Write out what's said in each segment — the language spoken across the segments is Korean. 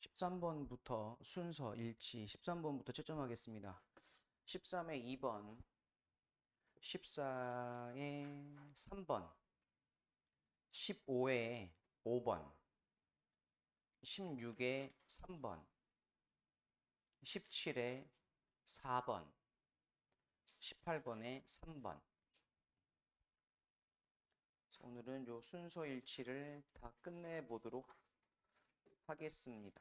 13번부터 순서 일치 13번부터 채점하겠습니다. 13에 2번, 14에 3번, 15에 5번, 16에 3번, 17에 4번, 18번에 3번. 오늘은 요 순서 일치를 다 끝내보도록 하겠습니다.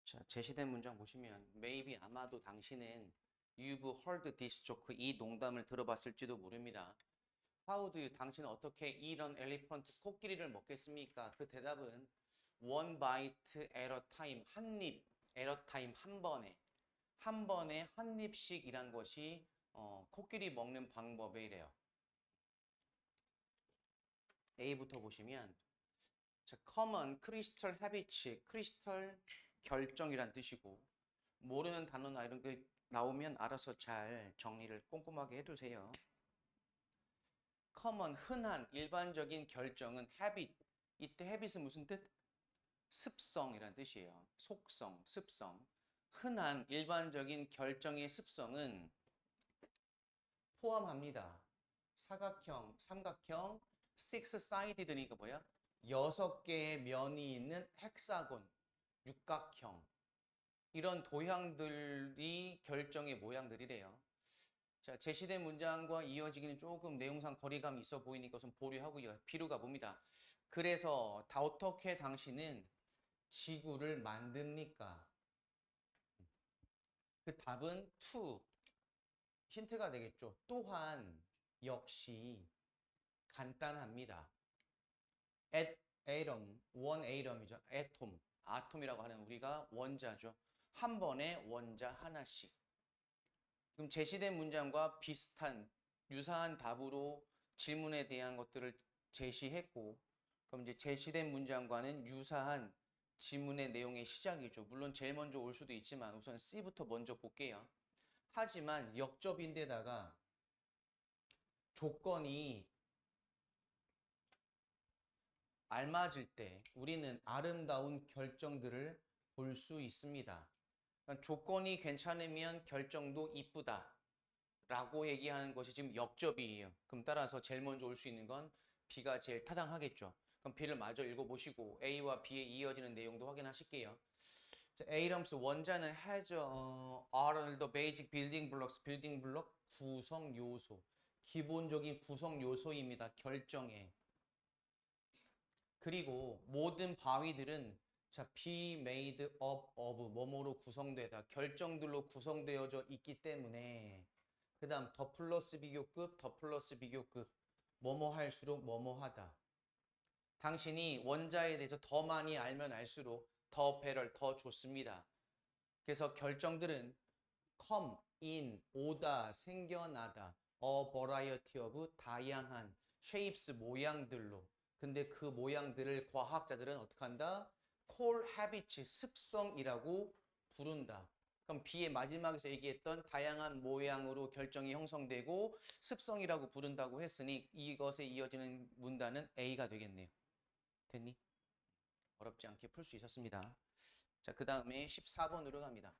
자, 제시된 문장 보시면 maybe 아마도 당신은 you've heard this joke 이 농담을 들어봤을지도 모릅니다. How do you 당신은 어떻게 이런 엘리펀트 코끼리를 먹겠습니까? 그 대답은 one bite at a time 한 입 at a time 한 번에 한 입씩이란 것이 코끼리 먹는 방법이래요. A부터 보시면 자, common crystal habits 크리스털 결정이란 뜻이고 모르는 단어나 이런 게 나오면 알아서 잘 정리를 꼼꼼하게 해두세요. common 흔한 일반적인 결정은 habit 이때 habit은 무슨 뜻? 습성이란 뜻이에요. 속성, 습성. 흔한 일반적인 결정의 습성은 포함합니다. 사각형, 삼각형, six-sided니까 뭐야? 6개의 면이 있는 헥사곤, 육각형. 이런 도형들이 결정의 모양들이래요. 자, 제시된 문장과 이어지기는 조금 내용상 거리감이 있어 보이니까 좀 보류하고요. 비루가 봅니다. 그래서 어떻게 당신은 지구를 만듭니까? 그 답은 to 힌트가 되겠죠. 또한 역시 간단합니다. atom, one atom이죠. atom, 아톰이라고 하는 우리가 원자죠. 한 번에 원자 하나씩. 그럼 제시된 문장과 비슷한 유사한 답으로 질문에 대한 것들을 제시했고 그럼 이제 제시된 문장과는 유사한 지문의 내용의 시작이죠. 물론 제일 먼저 올 수도 있지만 우선 C부터 먼저 볼게요. 하지만 역접인데다가 조건이 알맞을 때 우리는 아름다운 결정들을 볼 수 있습니다. 그러니까 조건이 괜찮으면 결정도 이쁘다 라고 얘기하는 것이 지금 역접이에요. 그럼 따라서 제일 먼저 올 수 있는 건 B가 제일 타당하겠죠. 그럼 B를 마저 읽어보시고 A와 B에 이어지는 내용도 확인하실게요. 자, A럼스 원자는 has are the basic building blocks, 빌딩 블록 구성 요소. 기본적인 구성 요소입니다. 결정에. 그리고 모든 바위들은 자, be made up of 뭐뭐로 구성되다. 결정들로 구성되어져 있기 때문에 그 다음 더 플러스 비교급, 더 플러스 비교급 뭐뭐 할수록 뭐뭐 하다. 당신이 원자에 대해서 더 많이 알면 알수록 더 better, 더 좋습니다. 그래서 결정들은 come, in, 오다, 생겨나다 a variety of 다양한 shapes, 모양들로 근데 그 모양들을 과학자들은 어떻게 한다? call habits, 습성이라고 부른다. 그럼 B의 마지막에서 얘기했던 다양한 모양으로 결정이 형성되고 습성이라고 부른다고 했으니 이것에 이어지는 문단은 A가 되겠네요. 됐니? 어렵지 않게 풀 수 있었습니다. 자, 그 다음에 14번으로 갑니다.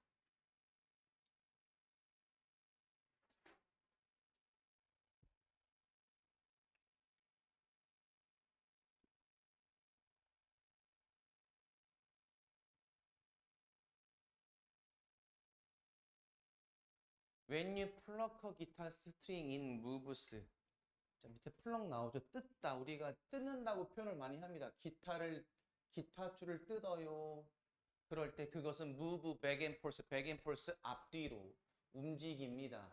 When you pluck a guitar string in moves. 자, 밑에 플럭 나오죠. 뜯다. 우리가 뜯는다고 표현을 많이 합니다. 기타 줄을 뜯어요. 그럴 때 그것은 move back and forth, back and forth 앞뒤로 움직입니다.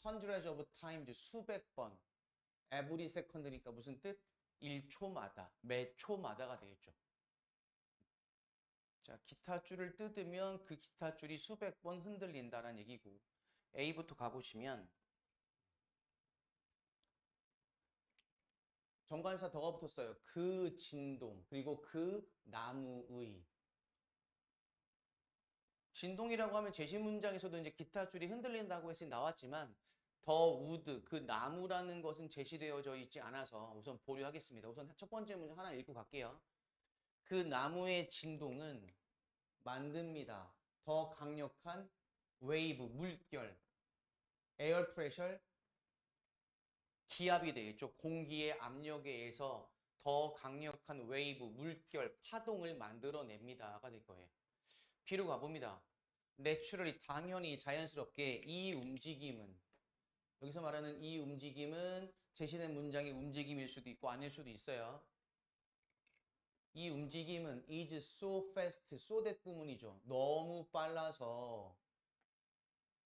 hundreds of times 수백 번. every second니까 무슨 뜻? 1초마다, 매 초마다가 되겠죠. 자, 기타 줄을 뜯으면 그 기타 줄이 수백 번 흔들린다는 얘기고 A부터 가보시면 정관사 덕가 붙었어요. 그 진동 그리고 그 나무의 진동이라고 하면 제시 문장에서도 이제 기타 줄이 흔들린다고 해서 나왔지만 더 우드 그 나무라는 것은 제시되어져 있지 않아서 우선 보류하겠습니다. 우선 첫 번째 문장 하나 읽고 갈게요. 그 나무의 진동은 만듭니다. 더 강력한 웨이브 물결 에어 프레셔 기압이 되겠죠. 공기의 압력에 의해서 더 강력한 웨이브, 물결, 파동을 만들어냅니다가 될 거예요. B로 가봅니다. 내추럴이 당연히 자연스럽게 이 움직임은 여기서 말하는 이 움직임은 제시된 문장의 움직임일 수도 있고 아닐 수도 있어요. 이 움직임은 is so fast, so that 부분이죠. 너무 빨라서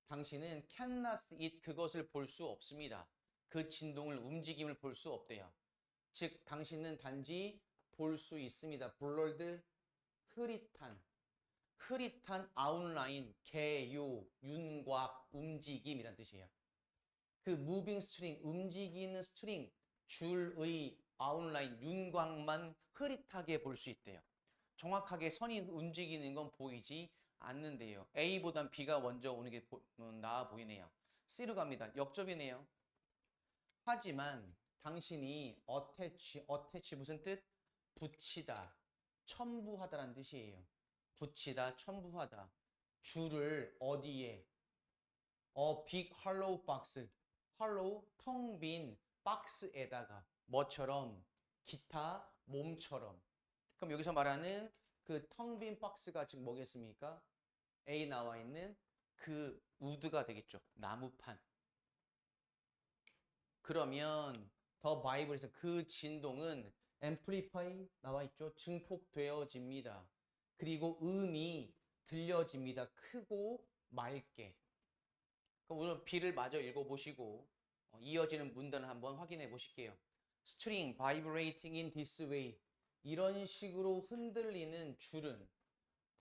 당신은 cannot see it, 그것을 볼 수 없습니다. 그 진동을, 움직임을 볼 수 없대요. 즉, 당신은 단지 볼 수 있습니다. 블러드, 흐릿한 아웃라인, 개요, 윤곽, 움직임이란 뜻이에요. 그 무빙 스트링, 움직이는 스트링, 줄의 아웃라인, 윤곽만 흐릿하게 볼 수 있대요. 정확하게 선이 움직이는 건 보이지 않는데요. A보단 B가 먼저 오는 게 나아 보이네요. C로 갑니다. 역접이네요. 하지만 당신이 attach 무슨 뜻? 붙이다, 첨부하다라는 뜻이에요. 붙이다, 첨부하다. 줄을 어디에? big hollow box. hollow, 텅 빈 박스에다가 뭐처럼? 기타, 몸처럼. 그럼 여기서 말하는 그 텅 빈 박스가 지금 뭐겠습니까? A 나와 있는 그 우드가 되겠죠. 나무판. 그러면 더 바이블에서 그 진동은 amplify 나와 있죠. 증폭되어집니다. 그리고 음이 들려집니다. 크고 맑게. 그럼 오늘 B를 마저 읽어보시고 이어지는 문단을 한번 확인해 보실게요. String vibrating in this way. 이런 식으로 흔들리는 줄은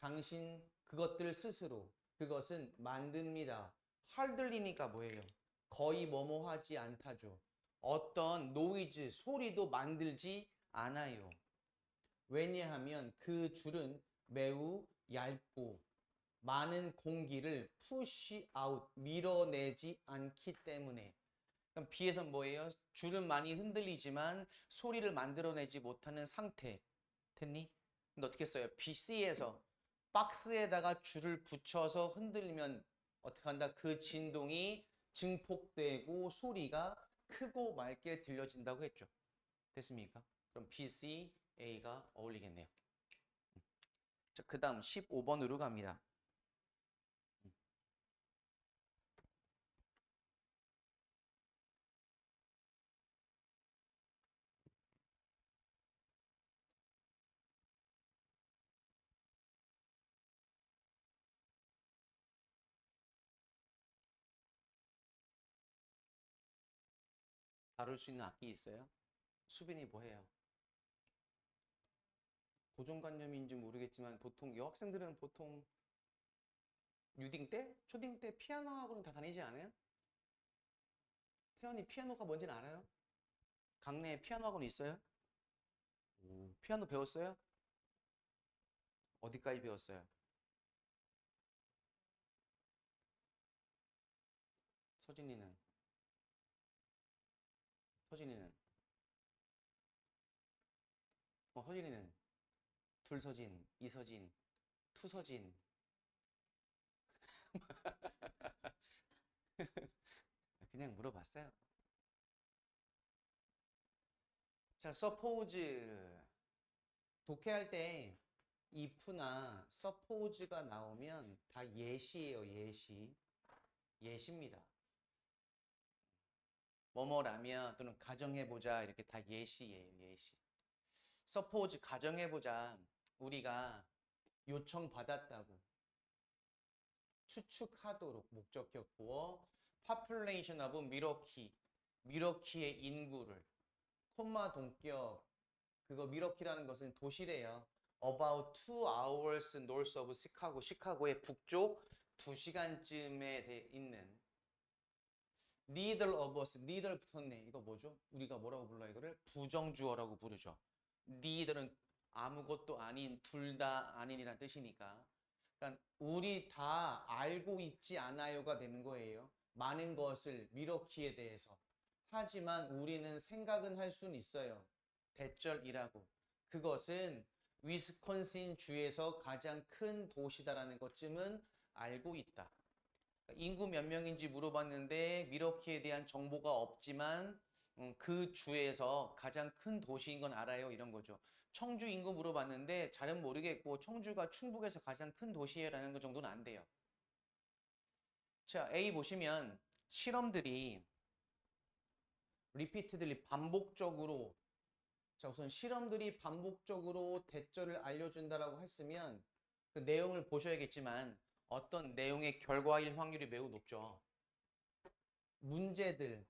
당신 그것들 스스로 그것은 만듭니다. 흔들리니까 뭐예요? 거의 뭐뭐 하지 않다죠. 어떤 노이즈, 소리도 만들지 않아요. 왜냐하면 그 줄은 매우 얇고 많은 공기를 push out, 밀어내지 않기 때문에. 그럼 B에선 뭐예요? 줄은 많이 흔들리지만 소리를 만들어내지 못하는 상태. 됐니? 근데 어떻게 써요? BC에서 박스에다가 줄을 붙여서 흔들면 어떻게 한다? 그 진동이 증폭되고 소리가 크고 맑게 들려진다고 했죠. 됐습니까? 그럼 BC, A가 어울리겠네요. 자, 그 다음 15번으로 갑니다. 다룰 수 있는 악기 있어요? 수빈이 뭐 해요? 고정관념인지 모르겠지만 보통 여학생들은 보통 유딩 때? 초딩 때 피아노 학원 다 다니지 않아요? 태연이 피아노가 뭔지는 알아요? 강내에 피아노 학원 있어요? 오, 피아노 배웠어요? 어디까지 배웠어요? 서진이는? 서진이는? 서진이는? 둘서진, 이서진, 투서진. 그냥 물어봤어요. 자, suppose 독해할 때 if나 suppose가 나오면 다 예시예요, 예시. 예시입니다. 뭐뭐라면 또는 가정해보자 이렇게 다 예시예요, 예시. suppose 가정해보자. 우리가 요청받았다고 추측하도록 목적격 보어 population of 미러키, 미러키의 인구를, 콤마 동격, 그거 미러키라는 것은 도시래요. About 2 hours north of 시카고, 시카고의 북쪽 2시간쯤에 있는. Neither of us, neither 붙었네. 이거 뭐죠? 우리가 뭐라고 불러 이거를? 부정주어라고 부르죠. neither는 아무것도 아닌, 둘 다 아닌이란 뜻이니까. 그러니까 우리 다 알고 있지 않아요가 되는 거예요. 많은 것을 미러키에 대해서. 하지만 우리는 생각은 할 수는 있어요. 대절이라고. 그것은 위스콘신 주에서 가장 큰 도시다라는 것쯤은 알고 있다. 인구 몇 명인지 물어봤는데 미러키에 대한 정보가 없지만 그 주에서 가장 큰 도시인 건 알아요. 이런 거죠. 청주 인구 물어봤는데 잘은 모르겠고 청주가 충북에서 가장 큰 도시라는 것 정도는 안 돼요. 자, A 보시면 실험들이 repeatedly 반복적으로, 자 우선 실험들이 반복적으로 대절을 알려준다라고 했으면 그 내용을 보셔야겠지만 어떤 내용의 결과일 확률이 매우 높죠. 문제들,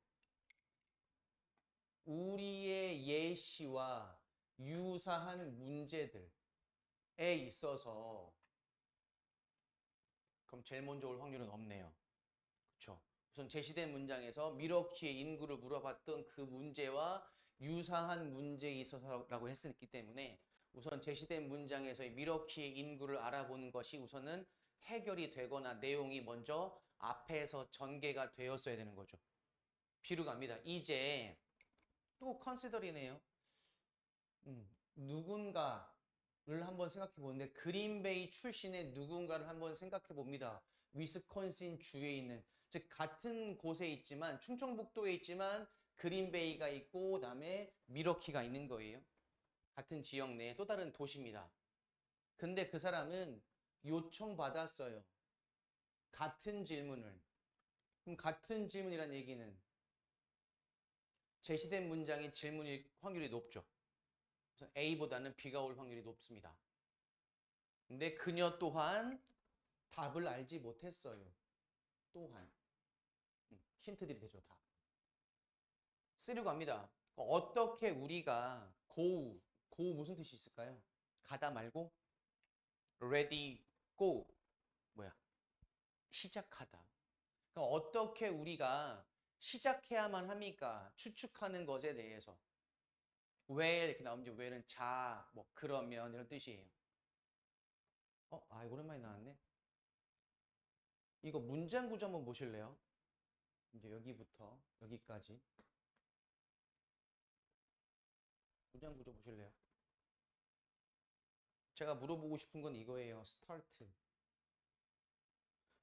우리의 예시와 유사한 문제들에 있어서 그럼 제일 먼저 올 확률은 없네요. 그렇죠? 우선 제시된 문장에서 미러키의 인구를 물어봤던 그 문제와 유사한 문제에 있어서라고 했었기 때문에 우선 제시된 문장에서의 미러키의 인구를 알아보는 것이 우선은 해결이 되거나 내용이 먼저 앞에서 전개가 되었어야 되는 거죠. 비로 갑니다. 이제 또 컨시더리네요. 누군가를 한번 생각해 보는데 그린베이 출신의 누군가를 한번 생각해 봅니다. 위스콘신 주에 있는, 즉 같은 곳에 있지만 충청북도에 있지만 그린베이가 있고 그다음에 미러키가 있는 거예요. 같은 지역 내에 또 다른 도시입니다. 근데 그 사람은 요청받았어요. 같은 질문을. 그럼 같은 질문이란 얘기는 제시된 문장의 질문일 확률이 높죠. 그래서 A보다는 B가 올 확률이 높습니다. 근데 그녀 또한 답을 알지 못했어요. 또한. 힌트들이 되죠, 다. 쓰려고 갑니다. 어떻게 우리가 go 무슨 뜻이 있을까요? 가다 말고 ready, go. 뭐야? 시작하다. 그러니까 어떻게 우리가 시작해야만 합니까? 추측하는 것에 대해서. 왜 이렇게 나오는지, 왜는 자, 뭐 그러면 이런 뜻이에요. 오랜만에 나왔네. 이거 문장 구조 한번 보실래요? 이제 여기부터 여기까지 문장 구조 보실래요? 제가 물어보고 싶은 건 이거예요. start.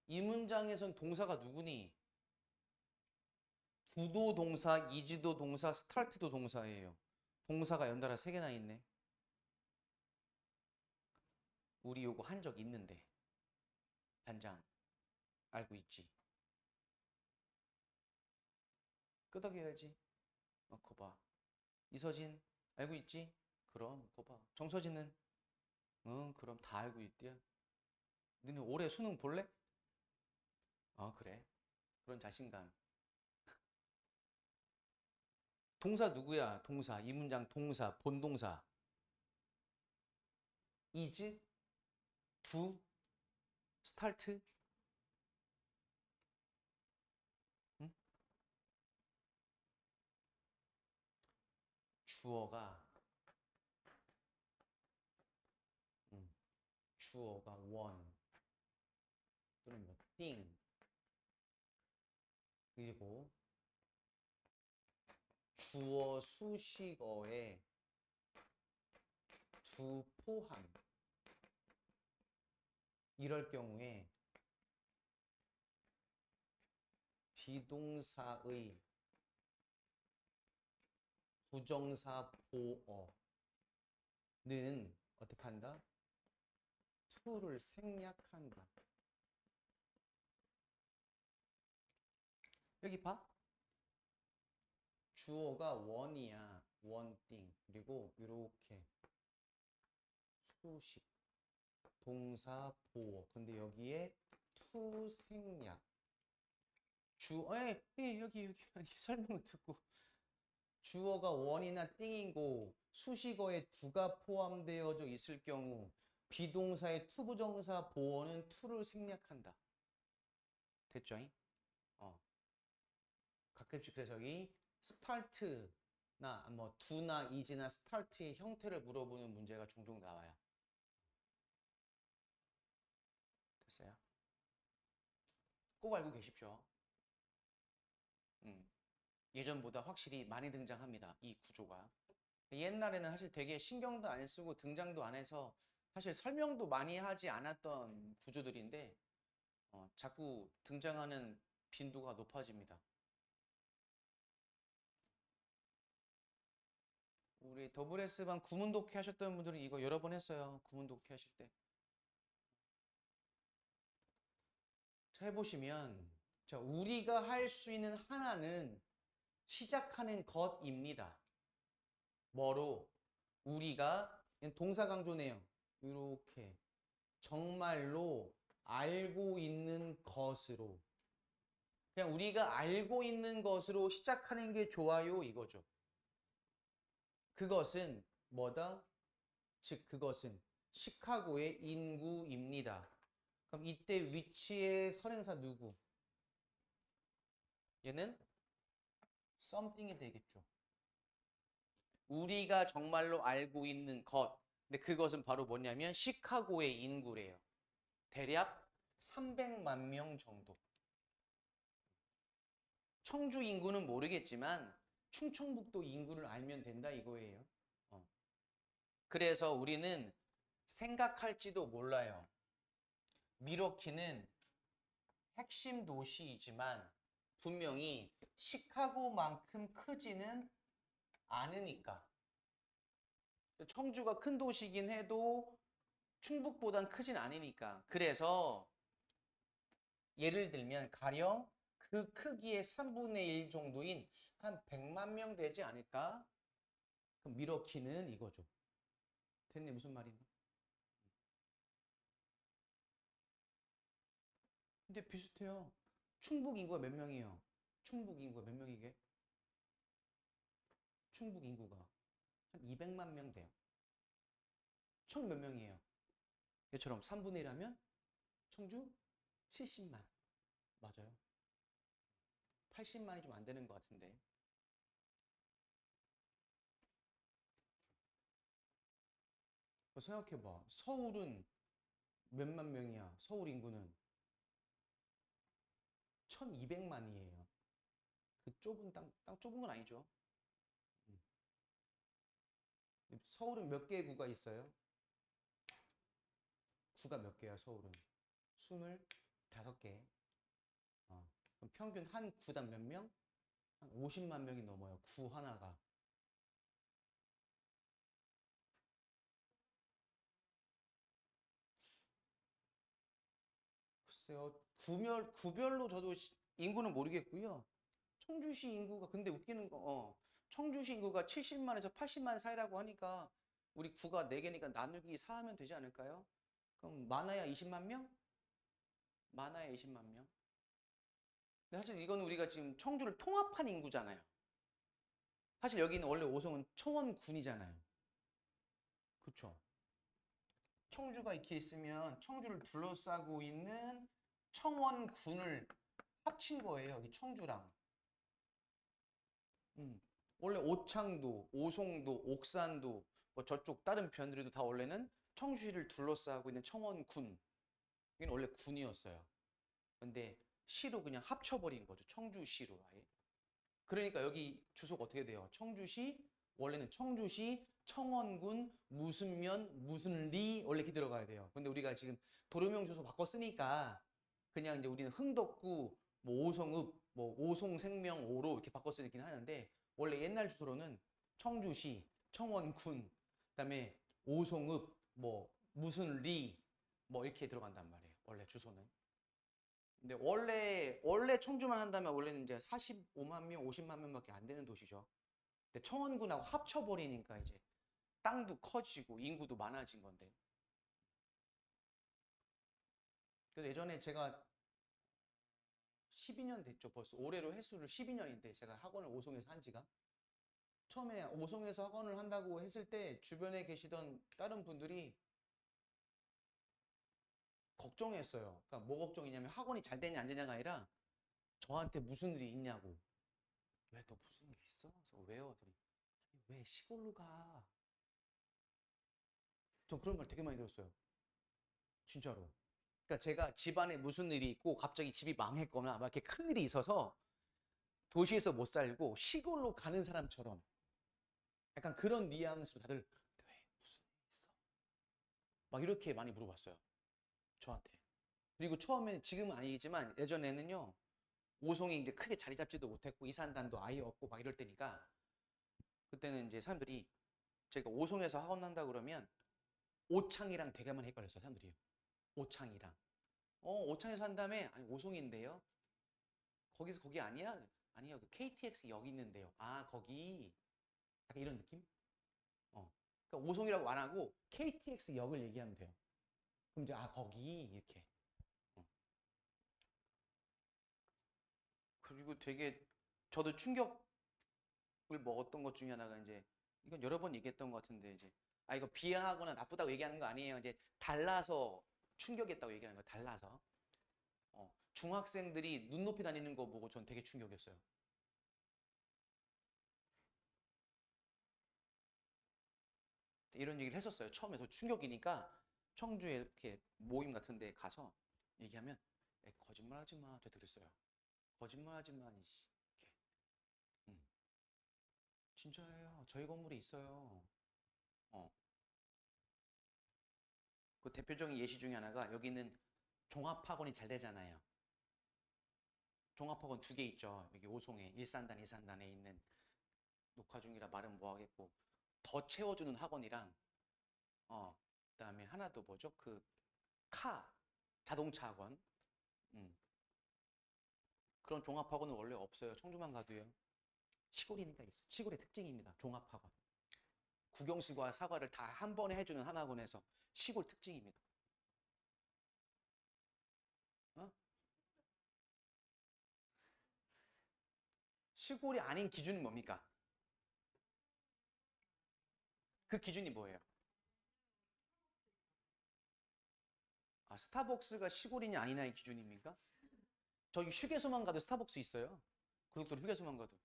이 문장에선 동사가 누구니? do도 동사, is도 동사, start도 동사예요. 동사가 연달아 3개나 있네. 우리 요거 한 적 있는데. 반장 알고 있지? 끄덕여야지. 거 봐. 이서진 알고 있지? 그럼 거 봐. 정서진은? 응, 그럼 다 알고 있대요. 너네 올해 수능 볼래? 그래. 그런 자신감. 동사 누구야? 동사. 이 문장 동사, 본동사. is, do, start. 응? 주어가 주어가 one 또는 뭐 thing, 그리고 주어 수식어에 to 포함. 이럴 경우에 비동사의 부정사 보어는 어떻게 한다? to를 생략한다. 여기 봐. 주어가 one이야. one thing. 그리고 이렇게 수식, 동사 보어. 근데 여기에 to 생략. 여기 아니, 설명을 듣고 주어가 원이나 띵이고 수식어에 두가 포함되어져 있을 경우 비동사의 투부정사 보어는 to를 생략한다. 됐죠? 가끔씩 그래서 여기 start나 뭐 do나 is나 start의 형태를 물어보는 문제가 종종 나와요. 됐어요? 꼭 알고 계십시오. 예전보다 확실히 많이 등장합니다. 이 구조가. 옛날에는 사실 되게 신경도 안 쓰고 등장도 안 해서 사실 설명도 많이 하지 않았던 구조들인데 자꾸 등장하는 빈도가 높아집니다. 우리 WS방 구문 독해 하셨던 분들은 이거 여러 번 했어요. 구문 독해 하실 때. 자, 해보시면 자, 우리가 할 수 있는 하나는 시작하는 것입니다. 뭐로? 우리가 동사 강조네요. 이렇게 정말로 알고 있는 것으로 그냥 우리가 알고 있는 것으로 시작하는 게 좋아요 이거죠. 그것은 뭐다? 즉 그것은 시카고의 인구입니다. 그럼 이때 위치의 선행사 누구? 얘는 something이 되겠죠. 우리가 정말로 알고 있는 것. 근데 그것은 바로 뭐냐면 시카고의 인구래요. 대략 300만 명 정도. 청주 인구는 모르겠지만 충청북도 인구를 알면 된다 이거예요. 그래서 우리는 생각할지도 몰라요. 미러키는 핵심 도시이지만 분명히 시카고만큼 크지는 않으니까. 청주가 큰 도시긴 해도 충북보단 크진 않으니까. 그래서 예를 들면 가령 그 크기의 3분의 1 정도인 한 100만 명 되지 않을까? 그럼 미러키는 이거죠. 됐네 무슨 말인가? 근데 비슷해요. 충북 인구가 몇 명이에요? 충북 인구가 몇 명이게? 충북 인구가 한 200만 명 돼요. 청 몇 명이에요? 얘처럼 3분의 1 하면 청주 70만. 맞아요. 80만이 좀 안 되는 것 같은데. 생각해봐. 서울은 몇만 명이야? 서울 인구는 1200만이에요. 그 좁은 땅 좁은 건 아니죠. 서울은 몇 개의 구가 있어요? 구가 몇 개야, 서울은? 25개. 그럼 평균 한 구당 몇 명? 한 50만 명이 넘어요. 구 하나가. 글쎄요. 구별로 저도 인구는 모르겠고요. 청주시 인구가 근데 웃기는 거 청주시 인구가 70만에서 80만 사이라고 하니까 우리 구가 4개니까 나누기 4 하면 되지 않을까요? 그럼 많아야 20만 명? 많아야 20만 명? 근데 사실 이건 우리가 지금 청주를 통합한 인구잖아요. 사실 여기는 원래 오송은 청원군이잖아요. 그쵸? 청주가 이렇게 있으면 청주를 둘러싸고 있는 청원군을 합친 거예요. 여기 청주랑. 원래 오창도, 오송도, 옥산도 뭐 저쪽 다른 변들에도 다 원래는 청주시를 둘러싸고 있는 청원군. 이건 원래 군이었어요. 근데 시로 그냥 합쳐버린 거죠. 청주시로 아예. 그러니까 여기 주소가 어떻게 돼요? 청주시 원래는 청주시 청원군 무슨 면 무슨 리 원래 이렇게 들어가야 돼요. 근데 우리가 지금 도로명 주소 바꿔 쓰니까 그냥 이제 우리는 흥덕구 뭐 오송읍 뭐 오송생명오로 이렇게 바꿔 쓰긴 하는데 원래 옛날 주소로는 청주시 청원군 그다음에 오송읍 뭐 무슨 리 뭐 이렇게 들어간단 말이에요. 원래 주소는. 근데 원래 청주만 한다면 원래는 이제 45만 명, 50만 명밖에 안 되는 도시죠. 근데 청원군하고 합쳐버리니까 이제 땅도 커지고 인구도 많아진 건데. 그래서 예전에 제가 12년 됐죠. 벌써 올해로 횟수를 12년인데 제가 학원을 오송에서 한 지가. 처음에 오송에서 학원을 한다고 했을 때 주변에 계시던 다른 분들이 걱정했어요. 그러니까 뭐 걱정이냐면 학원이 잘 되냐 안 되냐가 아니라 저한테 무슨 일이 있냐고. 왜 너 무슨 일 있어? 그래서 왜요? 그랬더니 아니, 왜 시골로 가? 전 그런 말 되게 많이 들었어요. 진짜로. 그러니까 제가 집안에 무슨 일이 있고 갑자기 집이 망했거나 막 이렇게 큰 일이 있어서 도시에서 못 살고 시골로 가는 사람처럼 약간 그런 뉘앙스로 다들 왜 무슨 일 있어? 막 이렇게 많이 물어봤어요. 저한테. 그리고 처음에 지금은 아니지만 예전에는요. 오송이 이제 크게 자리 잡지도 못했고 이산단도 아예 없고 막 이럴 때니까 그때는 이제 사람들이 제가 오송에서 학원 한다 그러면 오창이랑 되게 많이 헷갈렸어요. 사람들이요. 오창이랑. 오창에서 한 다음에 아니 오송인데요. 거기서 거기 아니야? 아니요. 그 KTX 역 있는데요. 아 거기 약간 이런 느낌? 그러니까 오송이라고 안 하고 KTX 역을 얘기하면 돼요. 그럼 이제 아 거기 이렇게. 어. 그리고 되게 저도 충격을 먹었던 것 중에 하나가 이제 이건 여러 번 얘기했던 것 같은데 이제 아 이거 비하하거나 나쁘다고 얘기하는 거 아니에요. 이제 달라서 충격이었다고 얘기하는 거 달라서. 중학생들이 눈높이 다니는 거 보고 전 되게 충격이었어요. 이런 얘기를 했었어요. 처음에 더 충격이니까 청주에 이렇게 모임 같은 데 가서 얘기하면 거짓말 하지 마. 제가 그랬어요. 거짓말 하지 마. 이씨. 이렇게. 음. 진짜예요. 저희 건물에 있어요. 어. 그 대표적인 예시 중에 하나가 여기는 종합학원이 잘 되잖아요. 종합학원 두 개 있죠. 여기 오송에 일산단, 이산단에 있는 녹화 중이라 말은 뭐 하겠고 더 채워주는 학원이랑 그다음에 하나 더 뭐죠? 그 카 자동차 학원. 음. 그런 종합학원은 원래 없어요. 청주만 가도요. 시골이니까 있어. 시골의 특징입니다. 종합학원. 국영수과 사과를 다 한 번에 해주는 한 학원에서 시골 특징입니다. 어? 시골이 아닌 기준은 뭡니까? 그 기준이 뭐예요? 아, 스타벅스가 시골이냐 아니냐의 기준입니까? 저기 휴게소만 가도 스타벅스 있어요. 고속도로 휴게소만 가도.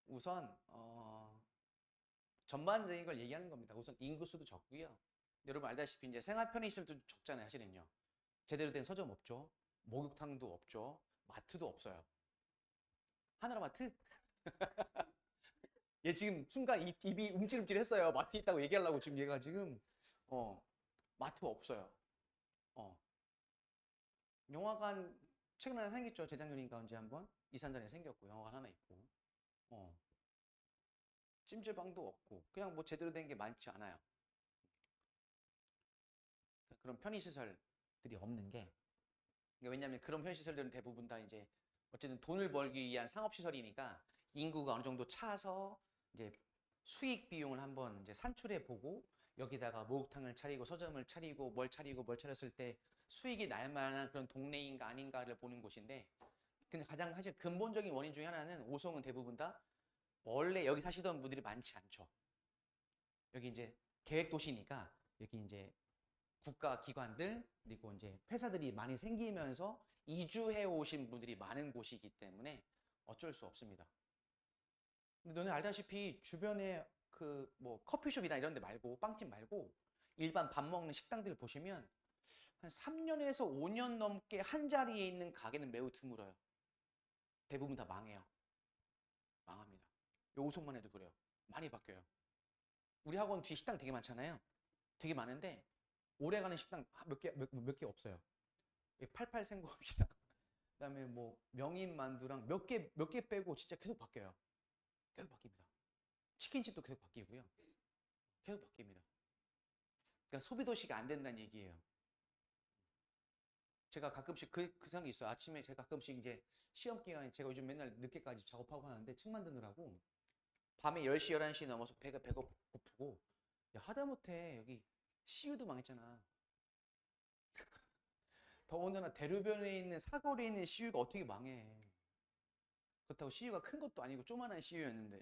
우선 전반적인 걸 얘기하는 겁니다. 우선 인구수도 적고요. 여러분 알다시피 이제 생활 편의시설도 적잖아요. 사실은요. 제대로 된 서점 없죠. 목욕탕도 없죠. 마트도 없어요. 하나로마트? 얘 지금 순간 입이 움찔움찔했어요. 마트 있다고 얘기하려고 지금 얘가 지금 어 마트 없어요. 어 영화관 최근에 하나 생겼죠. 재작년인가 언제 한번 이산단에 생겼고 영화관 하나 있고 어 찜질방도 없고 그냥 뭐 제대로 된 게 많지 않아요. 그런 편의시설들이 없는 게 그러니까 왜냐하면 그런 편의시설들은 대부분 다 이제 어쨌든 돈을 벌기 위한 상업시설이니까 인구가 어느 정도 차서 이제 수익 비용을 한번 이제 산출해 보고 여기다가 목욕탕을 차리고 서점을 차리고 뭘 차리고 뭘 차렸을 때 수익이 날 만한 그런 동네인가 아닌가를 보는 곳인데 근데 가장 사실 근본적인 원인 중에 하나는 오송은 대부분 다 원래 여기 사시던 분들이 많지 않죠. 여기 이제 계획도시니까 여기 이제 국가 기관들 그리고 이제 회사들이 많이 생기면서 이주해 오신 분들이 많은 곳이기 때문에 어쩔 수 없습니다. 근데 너네 알다시피 주변에 그 뭐 커피숍이나 이런 데 말고 빵집 말고 일반 밥 먹는 식당들 보시면 한 3년에서 5년 넘게 한 자리에 있는 가게는 매우 드물어요. 대부분 다 망해요. 망합니다. 요 오송만 해도 그래요. 많이 바뀌어요. 우리 학원 뒤에 식당 되게 많잖아요. 되게 많은데 오래가는 식당 몇 개 없어요. 88생고기랑 그다음에 뭐 명인만두랑 몇 개 빼고 진짜 계속 바뀌어요. 계속 바뀝니다. 치킨집도 계속 바뀌고요. 계속 바뀝니다. 그러니까 소비 도시가 안 된다는 얘기예요. 제가 가끔씩 그 생각이 있어요. 아침에 제가 가끔씩 이제 시험 기간에 제가 요즘 맨날 늦게까지 작업하고 하는데 책 만드느라고 밤에 10시, 11시 넘어서 배가 고프고 야, 하다못해 여기 CU도 망했잖아. 더군다나 대로변에 있는 사거리에 있는 CU가 어떻게 망해. 그렇다고 CU가 큰 것도 아니고 조그만한 CU였는데.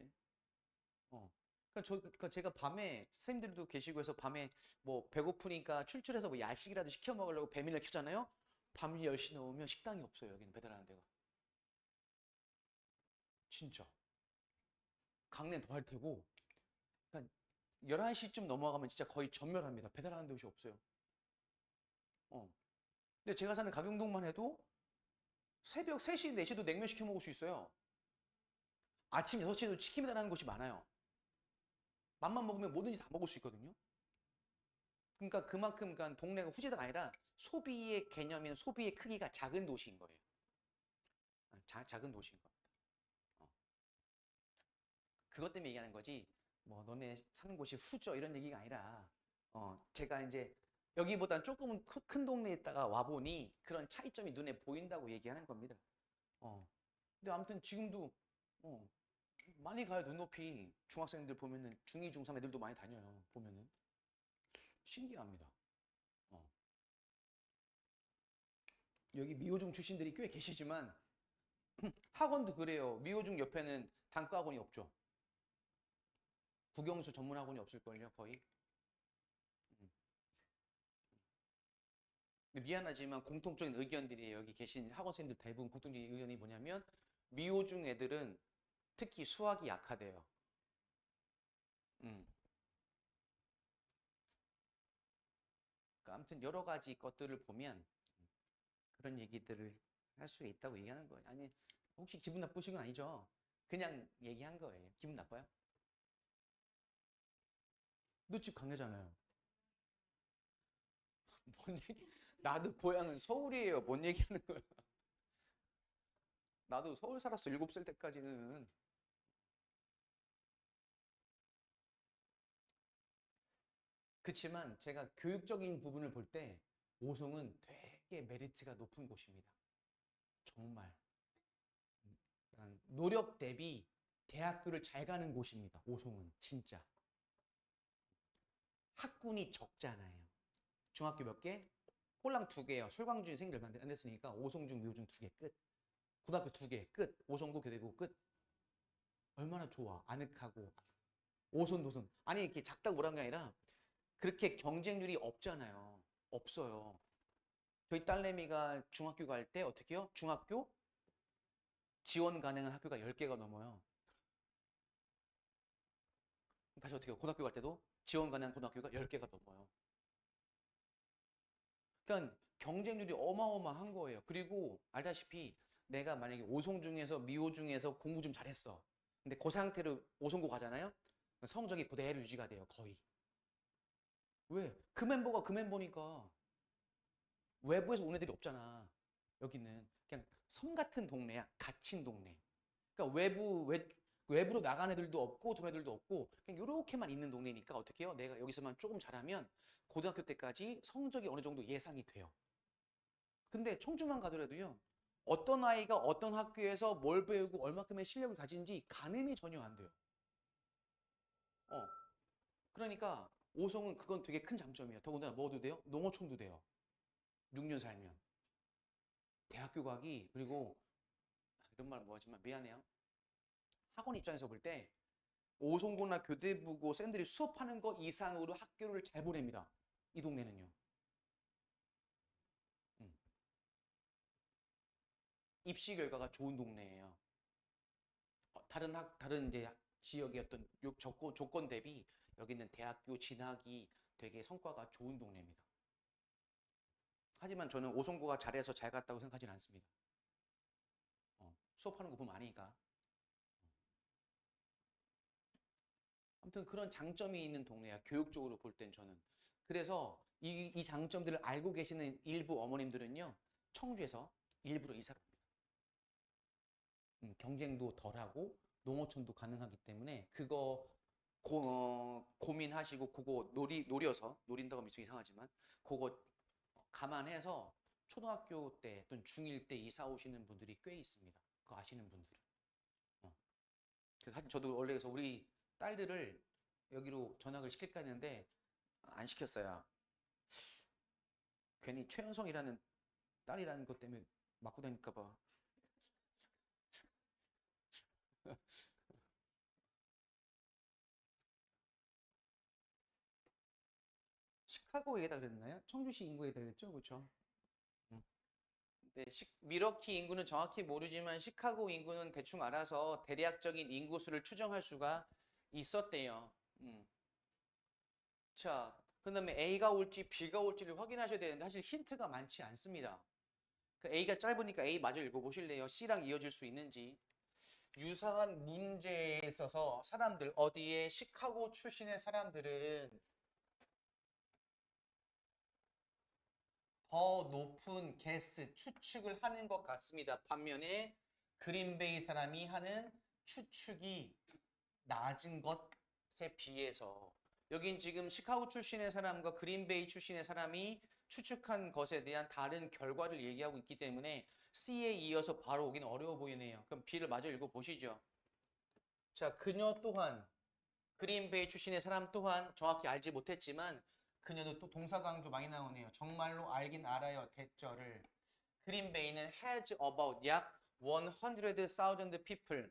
그러니까 제가 밤에 선생님들도 계시고 해서 밤에 뭐 배고프니까 출출해서 뭐 야식이라도 시켜 먹으려고 배민을 켜잖아요. 밤 10시 넘으면 식당이 없어요. 여기는 배달하는 데가. 진짜. 강릉 더 할 테고. 그러니까 11시쯤 넘어가면 진짜 거의 전멸합니다. 배달하는 곳이 없어요. 어. 근데 제가 사는 가경동만 해도 새벽 3시, 4시도 냉면 시켜 먹을 수 있어요. 아침 6시에도 치킨 배달하는 곳이 많아요. 맘만 먹으면 뭐든지 다 먹을 수 있거든요. 그러니까 그만큼 그러니까 동네가 후지다가 아니라 소비의 개념인 소비의 크기가 작은 도시인 거예요. 작은 도시인 겁니다. 어. 그것 때문에 얘기하는 거지. 뭐 너네 사는 곳이 후져 이런 얘기가 아니라 제가 이제 여기보단 조금은 큰 동네에 있다가 와보니 그런 차이점이 눈에 보인다고 얘기하는 겁니다. 어. 근데 아무튼 지금도 어, 많이 가요. 눈높이 중학생들 보면은 중2, 중3 애들도 많이 다녀요. 보면은 신기합니다. 어. 여기 미호중 출신들이 꽤 계시지만 학원도 그래요. 미호중 옆에는 단과 학원이 없죠. 국영수 전문 학원이 없을걸요, 거의. 음. 근데 미안하지만 공통적인 의견들이 여기 계신 학원생들 대부분 공통적인 의견이 뭐냐면 미호중 애들은 특히 수학이 약하대요. 음. 그러니까 아무튼 여러 가지 것들을 보면 그런 얘기들을 할 수 있다고 얘기하는 거예요. 아니, 혹시 기분 나쁘신 건 아니죠? 그냥 얘기한 거예요. 기분 나빠요? 너 집 강매잖아요. 뭔 얘기? 나도 고향은 서울이에요. 뭔 얘기하는 거야? 나도 서울 살았어. 7살 때까지는. 그치만 제가 교육적인 부분을 볼 때 오송은 되게 메리트가 높은 곳입니다. 정말. 노력 대비 대학교를 잘 가는 곳입니다. 오송은 진짜. 학군이 적잖아요. 중학교 몇 개? 홀랑 2개요. 솔광중이 생길 안 됐으니까 오송중, 미호중 2개 끝. 고등학교 2개 끝. 오송고, 교대고 끝. 얼마나 좋아. 아늑하고. 오손도손. 아니 이렇게 작다고 뭐라는 게 아니라 그렇게 경쟁률이 없잖아요. 없어요. 저희 딸내미가 중학교 갈 때 어떻게 해요? 중학교 지원 가능한 학교가 10개가 넘어요. 다시 어떻게 해요? 고등학교 갈 때도 지원 가능한 고등학교가 10개가 넘어요. 그러니까 경쟁률이 어마어마한 거예요. 그리고 알다시피 내가 만약에 오송 중에서 미호 중에서 공부 좀 잘했어. 근데 그 상태로 오송고 가잖아요. 성적이 그대로 유지가 돼요. 거의. 왜? 그 멤버가 그 멤버니까. 외부에서 온 애들이 없잖아. 여기는 그냥 섬 같은 동네야. 갇힌 동네. 그러니까 외부로 나간 애들도 없고 돈 애들도 없고 그냥 요렇게만 있는 동네니까 어떻게 해요? 내가 여기서만 조금 잘하면 고등학교 때까지 성적이 어느 정도 예상이 돼요. 근데 청주만 가더라도요. 어떤 아이가 어떤 학교에서 뭘 배우고 얼마큼의 실력을 가진지 가늠이 전혀 안 돼요. 어. 그러니까 오송은 그건 되게 큰 장점이에요. 더군다나 뭐도 돼요? 농어촌도 돼요. 6년 살면. 대학교 가기 그리고 이런 말 뭐하지만 미안해요. 학원 입장에서 볼 때 오송고나 교대부고 쌤들이 수업하는 거 이상으로 학교를 잘 보냅니다. 이 동네는요. 음. 입시 결과가 좋은 동네예요. 다른 이제 지역의 어떤 조건 대비 여기는 대학교 진학이 되게 성과가 좋은 동네입니다. 하지만 저는 오송고가 잘해서 잘 갔다고 생각하지는 않습니다. 수업하는 거 보면 아니까. 아무튼 그런 장점이 있는 동네야. 교육적으로 볼 땐 저는. 그래서 이 장점들을 알고 계시는 일부 어머님들은요. 청주에서 일부러 이사 갑니다. 경쟁도 덜하고 농어촌도 가능하기 때문에 그거 고민하시고 그거 노린다고 하면 좀 이상하지만 그거 감안해서 초등학교 때 또는 중1 때 이사 오시는 분들이 꽤 있습니다. 그거 아시는 분들은. 어. 그래서 사실 저도 원래 그래서 우리 딸들을 여기로 전학을 시킬까 했는데 안 시켰어요. 괜히 최연성이라는 딸이라는 것 때문에 맞고 다닐까 봐. 시카고에다 그랬나요? 청주시 인구에다 그랬죠? 그렇죠? 네, 미러키 인구는 정확히 모르지만 시카고 인구는 대충 알아서 대략적인 인구수를 추정할 수가 있었대요. 자, 그다음에 A가 올지 B가 올지를 확인하셔야 되는데 사실 힌트가 많지 않습니다. 그 A가 짧으니까 A 마저 읽어보실래요? C랑 이어질 수 있는지. 유사한 문제에 있어서 사람들 어디에 시카고 출신의 사람들은 더 높은 게스 추측을 하는 것 같습니다. 반면에 그린베이 사람이 하는 추측이 낮은 것에 비해서 여긴 지금 시카고 출신의 사람과 그린베이 출신의 사람이 추측한 것에 대한 다른 결과를 얘기하고 있기 때문에 C에 이어서 바로 오긴 어려워 보이네요. 그럼 B를 마저 읽어보시죠. 자, 그녀 또한 그린베이 출신의 사람 또한 정확히 알지 못했지만 그녀도 또 동사 강조 많이 나오네요. 정말로 알긴 알아요. 대절을. 그린베이는 has about 약 100,000 people.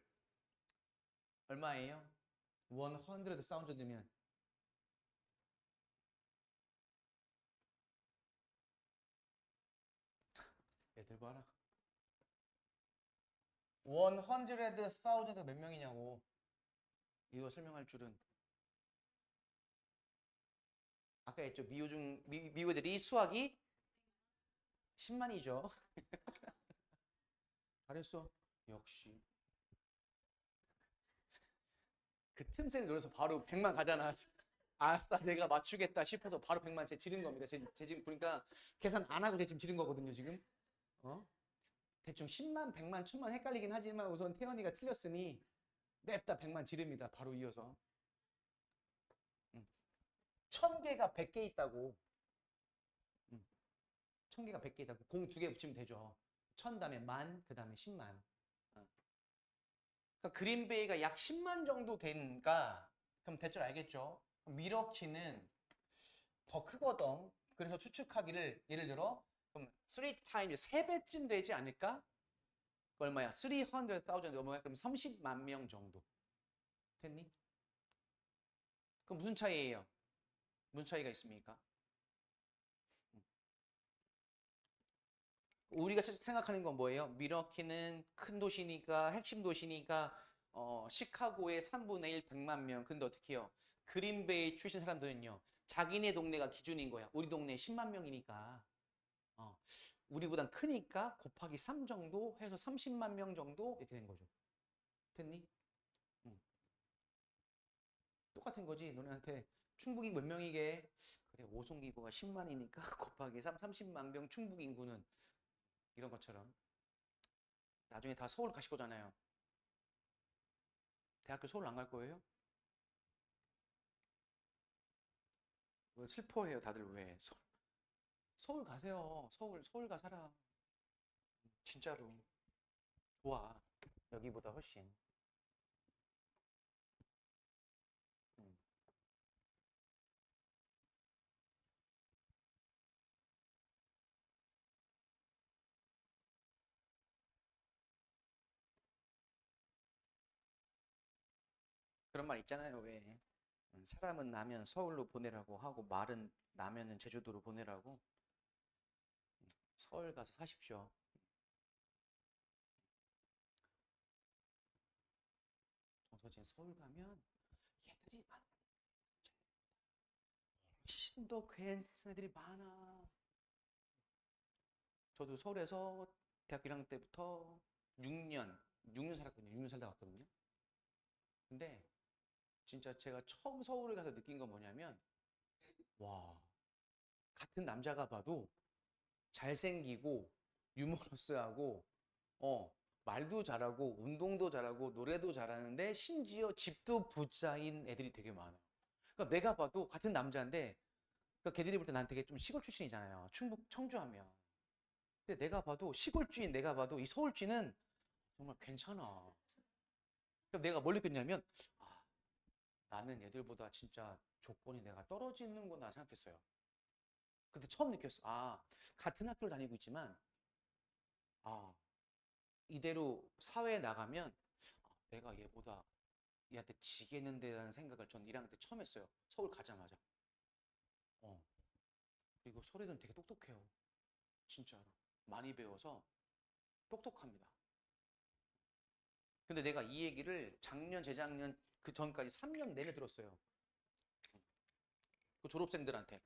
얼마예요? 100,000면 애들 봐라. 100,000가 몇 명이냐고. 이거 설명할 줄은. 아까 했죠. 미국 애들이 수학이 10만이죠. 잘했어. 역시. 그 틈새를 노려서 바로 100만 가잖아. 아싸, 내가 맞추겠다 싶어서 바로 100만 제 지른 겁니다. 제 지금 보니까 계산 안 하고 제 지금 지른 거거든요, 지금. 어? 대충 10만, 100만, 1000만 헷갈리긴 하지만 우선 태연이가 틀렸으니 냅다 100만 지릅니다. 바로 이어서. 1000개가 100개 있다고. 1000개가 100개 있다고. 공 2개 붙이면 되죠. 1000 다음에 만, 그 다음에 10만. 그러니까 그린베이가 약 10만 정도 되니까 그럼 대충 알겠죠? 미러키는 더 크거든. 그래서 추측하기를 예를 들어 그럼 3 times 3배쯤 되지 않을까? 그 얼마야? 300,000 넘어가 그럼 30만 명 정도. 됐니? 그럼 무슨 차이예요? 무슨 차이가 있습니까? 우리가 생각하는 건 뭐예요? 미러키는 큰 도시니까 핵심 도시니까 시카고의 3분의 1 100만 명. 근데 어떻게 해요? 그린베이 출신 사람들은요. 자기네 동네가 기준인 거야. 우리 동네 10만 명이니까. 어, 우리보단 크니까 곱하기 3 정도 해서 30만 명 정도 이렇게 된 거죠. 됐니? 응. 똑같은 거지. 너네한테 충북이 몇 명이게? 그래, 오송기구가 10만이니까 곱하기 3, 30만 명 충북 인구는 이런 것처럼. 나중에 다 서울 가실 거잖아요. 대학교 서울 안 갈 거예요? 왜 슬퍼해요, 다들 왜? 서울 가세요. 서울 가 살아. 진짜로. 좋아. 여기보다 훨씬. 음. 그런 말 있잖아요, 왜? 사람은 나면 서울로 보내라고 하고 말은 나면은 제주도로 보내라고. 서울 가서 사십시오. 정서진 서울 가면 얘들이 훨씬 더 괜찮은 애들이 많아. 저도 서울에서 대학교 1학년 때부터 6년 살았거든요. 6년 살다 왔거든요. 근데 진짜 제가 처음 서울에 가서 느낀 건 뭐냐면 와, 같은 남자가 봐도 잘생기고 유머러스하고 말도 잘하고 운동도 잘하고 노래도 잘하는데 심지어 집도 부자인 애들이 되게 많아요. 그러니까 내가 봐도 같은 남자인데 그러니까 걔들이 볼 때 난 되게 좀 시골 출신이잖아요. 충북 청주하면. 근데 내가 봐도 시골주인 내가 봐도 이 서울주는 정말 괜찮아. 그럼 내가 뭘 느꼈냐면 아, 나는 얘들보다 진짜 조건이 내가 떨어지는구나 생각했어요. 근데 처음 느꼈어. 아, 같은 학교를 다니고 있지만, 아, 이대로 사회에 나가면 내가 얘보다 얘한테 지겠는데라는 생각을 전 1학년 때 처음 했어요. 서울 가자마자. 어. 그리고 소리는 되게 똑똑해요. 진짜로. 많이 배워서 똑똑합니다. 근데 내가 이 얘기를 작년, 재작년 그 전까지 3년 내내 들었어요. 그 졸업생들한테.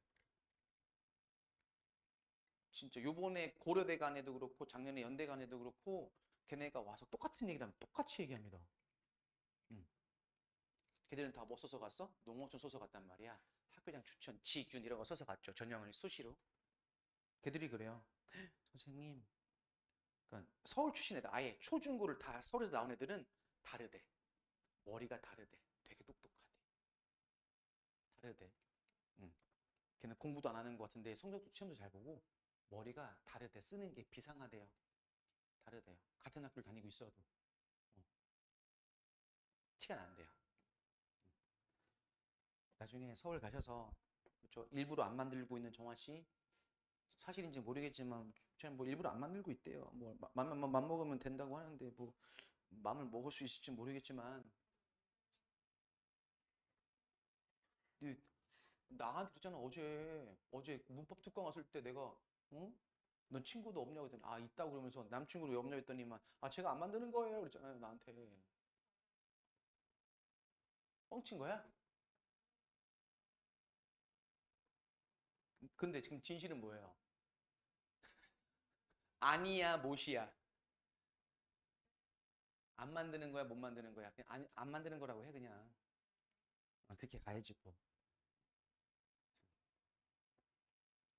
진짜 요번에 고려대 간에도 그렇고 작년에 연대 간에도 그렇고 걔네가 와서 똑같은 얘기를 하면 똑같이 얘기합니다. 음. 걔들은 다 뭐 써서 갔어? 농어촌 써서 갔단 말이야. 학교장 추천, 지균 이런 거 써서 갔죠. 전형을 수시로. 걔들이 그래요. 선생님, 그러니까 서울 출신 애들 아예 초중고를 다 서울에서 나온 애들은 다르대. 머리가 다르대. 되게 똑똑하대. 다르대. 응. 걔는 공부도 안 하는 것 같은데 성적도 시험도 잘 보고 머리가 다르대. 쓰는 게 비상하대요. 다르대요. 같은 학교를 다니고 있어도 어, 티가 난대요. 나중에 서울 가셔서 저 일부러 안 만들고 있는 정화 씨 사실인지 모르겠지만 그냥 뭐 일부러 안 만들고 있대요. 뭐 맘 먹으면 된다고 하는데 뭐 맘을 먹을 수 있을지 모르겠지만 나한테 그랬잖아. 어제 문법 특강 왔을 때 내가 응? 넌 친구도 없냐고 했더니 아 있다고 그러면서 남친구로 왜 없냐고 했더니만 아 제가 안 만드는 거예요 그랬잖아요. 나한테 뻥친 거야? 근데 지금 진실은 뭐예요? 아니야 못이야. 안 만드는 거야 못 만드는 거야. 그냥 안 만드는 거라고 해 그냥. 그렇게 가야지 뭐.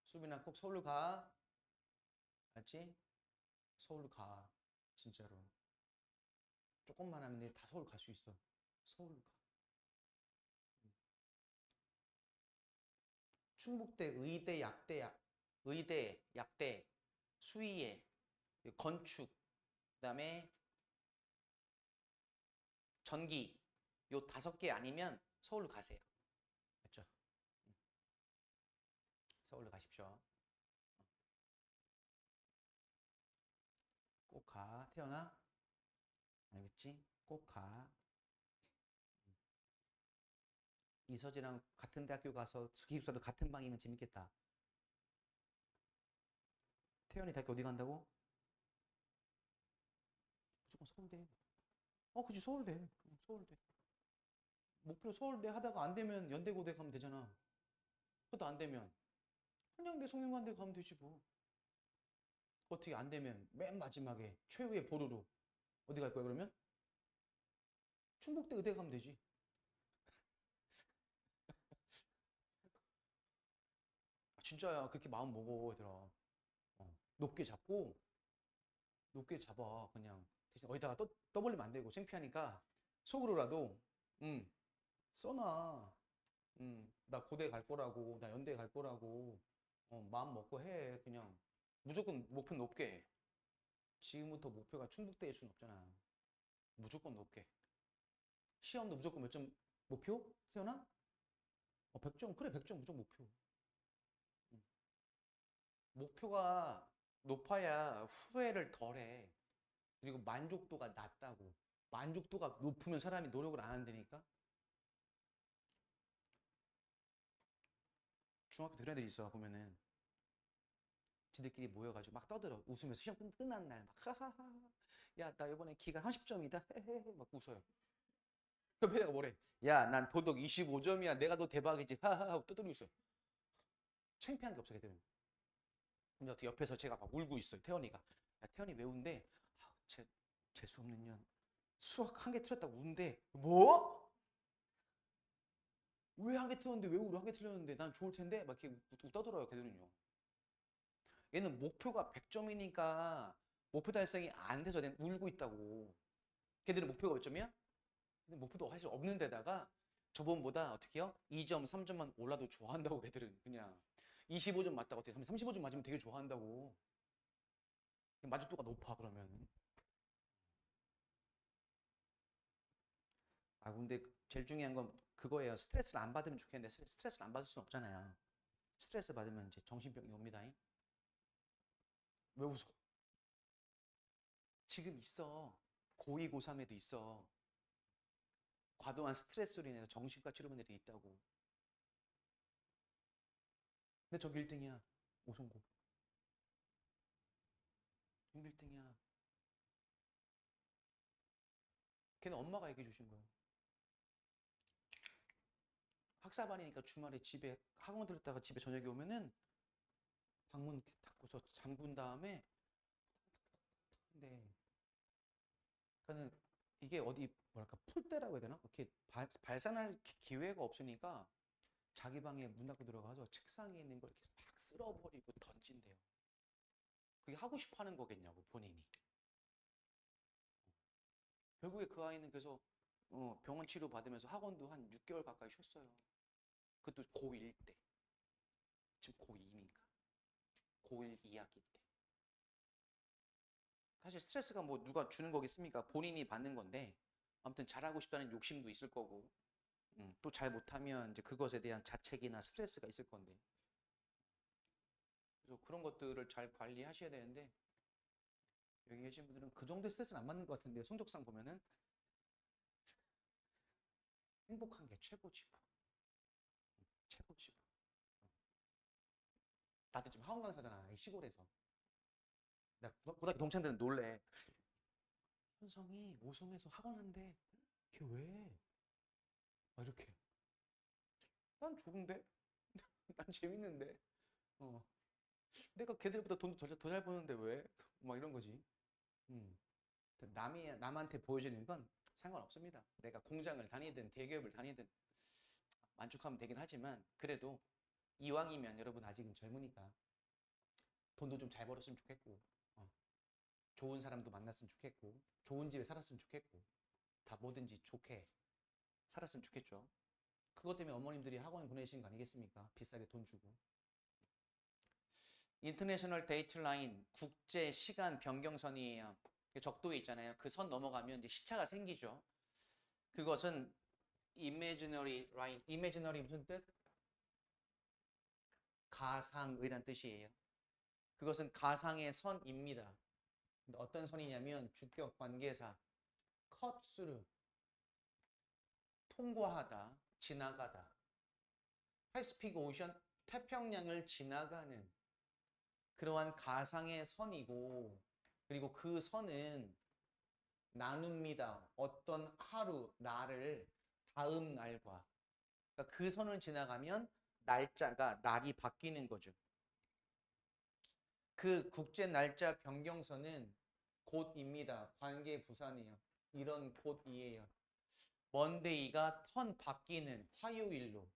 수빈아 꼭 서울로 가. 알지? 서울로 가. 진짜로. 조금만 하면 다 서울 갈 수 있어. 서울로 가. 충북대 의대 약대 의대 약대 수의회 건축 그다음에 전기 요 5개 아니면 서울로 가세요. 맞죠? 서울로 가십시오. 꼭 가. 태어나? 알겠지? 꼭 가. 이서진이랑 같은 대학교 가서 기숙사도 같은 방이면 재밌겠다. 태연이 대학교 어디 간다고? 무조건 서울대. 그치 서울대. 서울대. 목표 서울대 하다가 안 되면 연대고대 가면 되잖아. 그것도 안 되면 한양대 성균관대 가면 되지 뭐. 어떻게 안 되면 맨 마지막에 최후의 보루로 어디 갈 거야 그러면? 충북대 의대 가면 되지. 진짜야. 그렇게 마음 먹어 얘들아. 높게 잡고 높게 잡아 그냥. 대신 어디다가 떠벌리면 안 되고 창피하니까 속으로라도 써놔. 나 고대 갈 거라고 나 연대 갈 거라고 마음 먹고 해 그냥. 무조건 목표 높게 해. 지금부터 목표가 충북대일 수는 없잖아. 무조건 높게. 시험도 무조건 몇 점 목표? 세연아? 100점 그래 100점 무조건 목표. 음. 목표가 높아야 후회를 덜해. 그리고 만족도가 낮다고. 만족도가 높으면 사람이 노력을 안 한다니까. 중학교 그런 애들 있어 보면은 지들끼리 모여가지고 막 떠들어 웃으면서 시험 끝난 날 막 하하하 야 나 이번에 기가 30점이다 헤헤헤 막 웃어요. 그 배가 뭐래? 야 난 도덕 25점이야 내가 더 대박이지 하하하 하고 떠들고 있어. 창피한 게 없어 걔들은. 근데 어떻게 옆에서 제가 막 울고 있어요. 태연이가 야 태연이 왜 운대? 재수 없는 년 수학 한 개 틀렸다고 운대. 뭐? 왜 한 개 틀렸는데 왜 울어? 한 개 틀렸는데 난 좋을 텐데 막 이렇게 떠들어요 걔들은요. 얘는 목표가 100점이니까 목표 달성이 안 돼서 울고 있다고. 걔들은 목표가 몇 점이야? 근데 목표도 사실 없는 데다가 저번보다 어떻게 해요? 2점, 3점만 올라도 좋아한다고 걔들은 그냥 25점 맞다고 어떻게 35점 맞으면 되게 좋아한다고. 만족도가 높아 그러면. 근데 제일 중요한 건 그거예요. 스트레스를 안 받으면 좋겠는데 스트레스를 안 받을 수는 없잖아요. 스트레스 받으면 이제 정신병이 옵니다. 왜 웃어? 지금 있어. 고2, 고3에도 있어. 과도한 스트레스로 인해서 정신과 치료받는 애들이 있다고. 근데 저기 1등이야. 오송고. 저기 1등이야. 걔는 엄마가 얘기해 주신 거야. 학사반이니까 주말에 집에 학원 들었다가 집에 저녁에 오면은 방문 이렇게 닫고서 잠근 다음에 근데 그러니까는 이게 어디 뭐랄까 풀 때라고 해야 되나? 이렇게 발산할 기회가 없으니까 자기 방에 문 닫고 들어가서 책상에 있는 걸 이렇게 막 쓸어버리고 던진대요. 그게 하고 싶어 하는 거겠냐고 본인이. 결국에 그 아이는 그래서 병원 치료 받으면서 학원도 한 6개월 가까이 쉬었어요. 그것도 고1 때. 지금 고2니까. 고1 2학기 때. 사실 스트레스가 뭐 누가 주는 거겠습니까? 본인이 받는 건데 아무튼 잘하고 싶다는 욕심도 있을 거고 또 잘 못하면 이제 그것에 대한 자책이나 스트레스가 있을 건데 그래서 그런 것들을 잘 관리하셔야 되는데 여기 계신 분들은 그 정도의 스트레스는 안 받는 것 같은데 성적상 보면은 행복한 게 최고지 뭐. 최고지 뭐. 나도 지금 학원 강사잖아 이 시골에서 나 고등학교 동창들은 놀래 현성이 오송에서 학원 한대 걔 왜? 막 이렇게 난 좋은데? 난 재밌는데 어. 내가 걔들보다 돈 더 잘 버는데 왜? 막 이런 거지 남한테 보여주는 건 상관없습니다. 내가 공장을 다니든 대기업을 다니든 만족하면 되긴 하지만 그래도 이왕이면 여러분 아직은 젊으니까 돈도 좀 잘 벌었으면 좋겠고 어, 좋은 사람도 만났으면 좋겠고 좋은 집에 살았으면 좋겠고 다 뭐든지 좋게 살았으면 좋겠죠. 그것 때문에 어머님들이 학원 보내신 거 아니겠습니까? 비싸게 돈 주고. 인터내셔널 데이트 라인 국제 시간 변경선이에요. 적도에 있잖아요. 그 선 넘어가면 이제 시차가 생기죠. 그것은 imaginary line. imaginary 무슨 뜻? 가상의란 뜻이에요. 그것은 가상의 선입니다. 근데 어떤 선이냐면 주격 관계사 cut through 통과하다, 지나가다. 패시픽 오션 태평양을 지나가는 그러한 가상의 선이고 그리고 그 선은 나눕니다. 어떤 하루, 날을 다음 날과. 그러니까 그 선을 지나가면 날이 바뀌는 거죠. 그 국제 날짜 변경선은 곧입니다. 관계 부산이에요. 이런 곧이에요. 먼데이가 턴 바뀌는 화요일로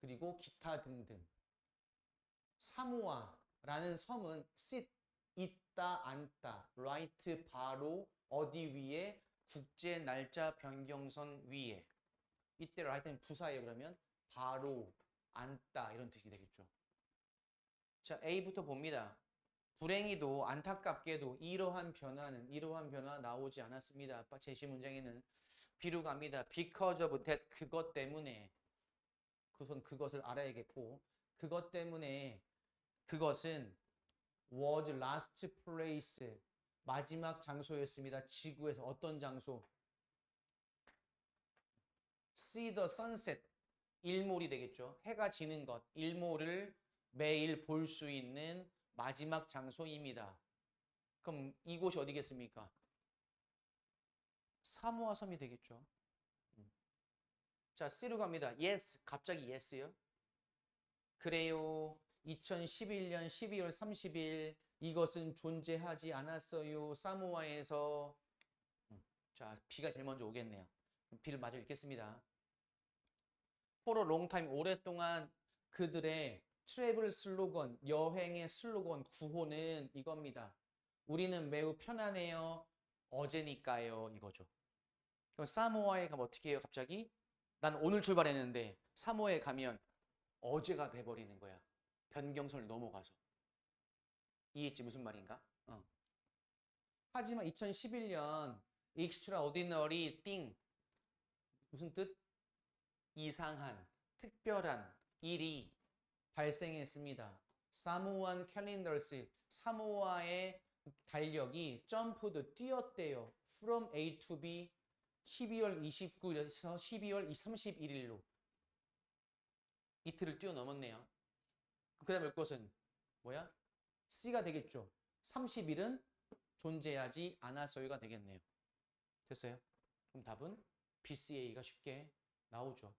그리고 기타 등등. 사모아라는 섬은 sit 있다 앉다 right 바로 어디 위에 국제 날짜 변경선 위에 이때를 right는 부사예요. 그러면 바로 앉다 이런 뜻이 되겠죠. 자 A부터 봅니다. 불행히도 안타깝게도 이러한 변화 나오지 않았습니다. 제시 문장에는 비루갑니다. because of that 그것 때문에 우선 그것을 알아야겠고 그것 때문에 그것은 was last place 마지막 장소였습니다. 지구에서 어떤 장소? see the sunset 일몰이 되겠죠. 해가 지는 것 일몰을 매일 볼 수 있는 마지막 장소입니다. 그럼 이곳이 어디겠습니까? 사모아 섬이 되겠죠. 자, C로 갑니다. Yes, 갑자기 Yes요. 그래요. 2011년 12월 30일 이것은 존재하지 않았어요. 사모아에서 자, B가 제일 먼저 오겠네요. B를 마저 읽겠습니다. For a long time 오랫동안 그들의 트래블 슬로건, 여행의 슬로건, 구호는 이겁니다. 우리는 매우 편안해요. 어제니까요. 이거죠. 그럼 사모아에 가면 어떻게 해요? 갑자기? 난 오늘 출발했는데 사모아에 가면 어제가 돼버리는 거야. 변경선을 넘어가서. 이해했지? 무슨 말인가? 하지만 2011년 extraordinary thing 무슨 뜻? 이상한, 특별한 일이 발생했습니다. 사모안 캘린더스, 사모아의 달력이 점프도 뛰었대요. From A to B 12월 29일에서 12월 31일로 이틀을 뛰어넘었네요. 그 다음에 것은 뭐야? C가 되겠죠. 30일은 존재하지 않았어요가 되겠네요. 됐어요? 그럼 답은 BCA가 쉽게 나오죠.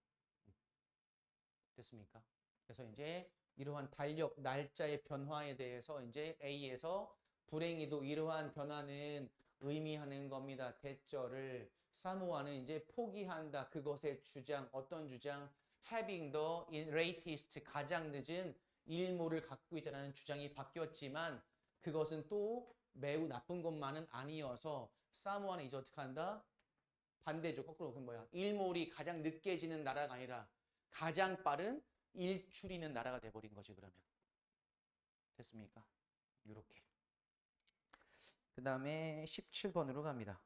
됐습니까? 그래서 이제 이러한 달력 날짜의 변화에 대해서 이제 A에서 불행히도 이러한 변화는 의미하는 겁니다. 대절을 사모아는 이제 포기한다. 그것의 주장, 어떤 주장? Having the latest 가장 늦은 일모를 갖고 있다는 주장이 바뀌었지만 그것은 또 매우 나쁜 것만은 아니어서 사모아는 이제 어떻게 한다? 반대죠. 거꾸로 그 뭐야? 일몰이 가장 늦게 지는 나라가 아니라 가장 빠른 일출이는 나라가 돼버린 거지 그러면. 됐습니까? 이렇게. 그 다음에 17번으로 갑니다.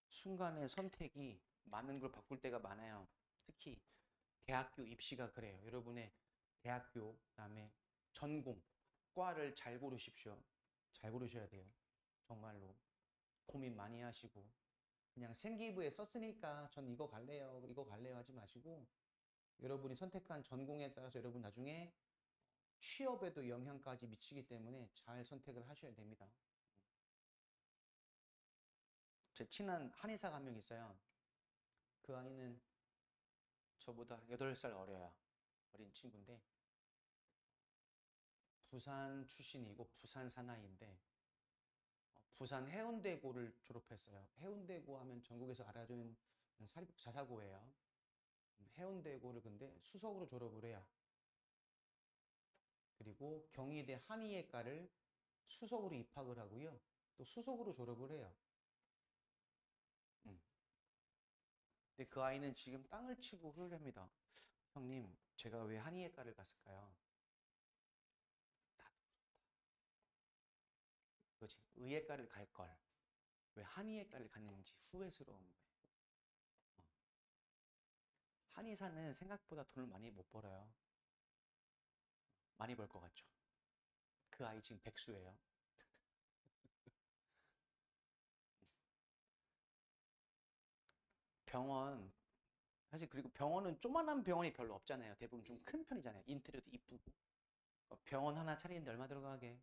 순간의 선택이 많은 걸 바꿀 때가 많아요. 특히 대학교 입시가 그래요. 여러분의 대학교, 그다음에 전공, 과를 잘 고르십시오. 잘 고르셔야 돼요. 정말로. 고민 많이 하시고. 그냥 생기부에 썼으니까 전 이거 갈래요. 이거 갈래요 하지 마시고 여러분이 선택한 전공에 따라서 여러분 나중에 취업에도 영향까지 미치기 때문에 잘 선택을 하셔야 됩니다. 제 친한 한의사가 한 명 있어요. 그 아이는 저보다 8살 어려요. 어린 친구인데 부산 출신이고 부산 사나이인데 부산 해운대고를 졸업했어요. 해운대고 하면 전국에서 알아주는 사립 자사고예요. 해운대고를 근데 수석으로 졸업을 해요. 그리고 경희대 한의예과를 수석으로 입학을 하고요. 또 수석으로 졸업을 해요. 근데 그 아이는 지금 땅을 치고 흘립니다. 형님, 제가 왜 한의예과를 갔을까요? 그거지. 의예과를 갈 걸. 왜 한의예과를 갔는지 후회스러운 거예요. 한의사는 생각보다 돈을 많이 못 벌어요. 많이 벌 것 같죠? 그 아이 지금 백수예요. 병원, 사실 그리고 병원은 조만한 병원이 별로 없잖아요. 대부분 좀 큰 편이잖아요. 인테리어도 이쁘고. 병원 하나 차리는데 얼마 들어가게?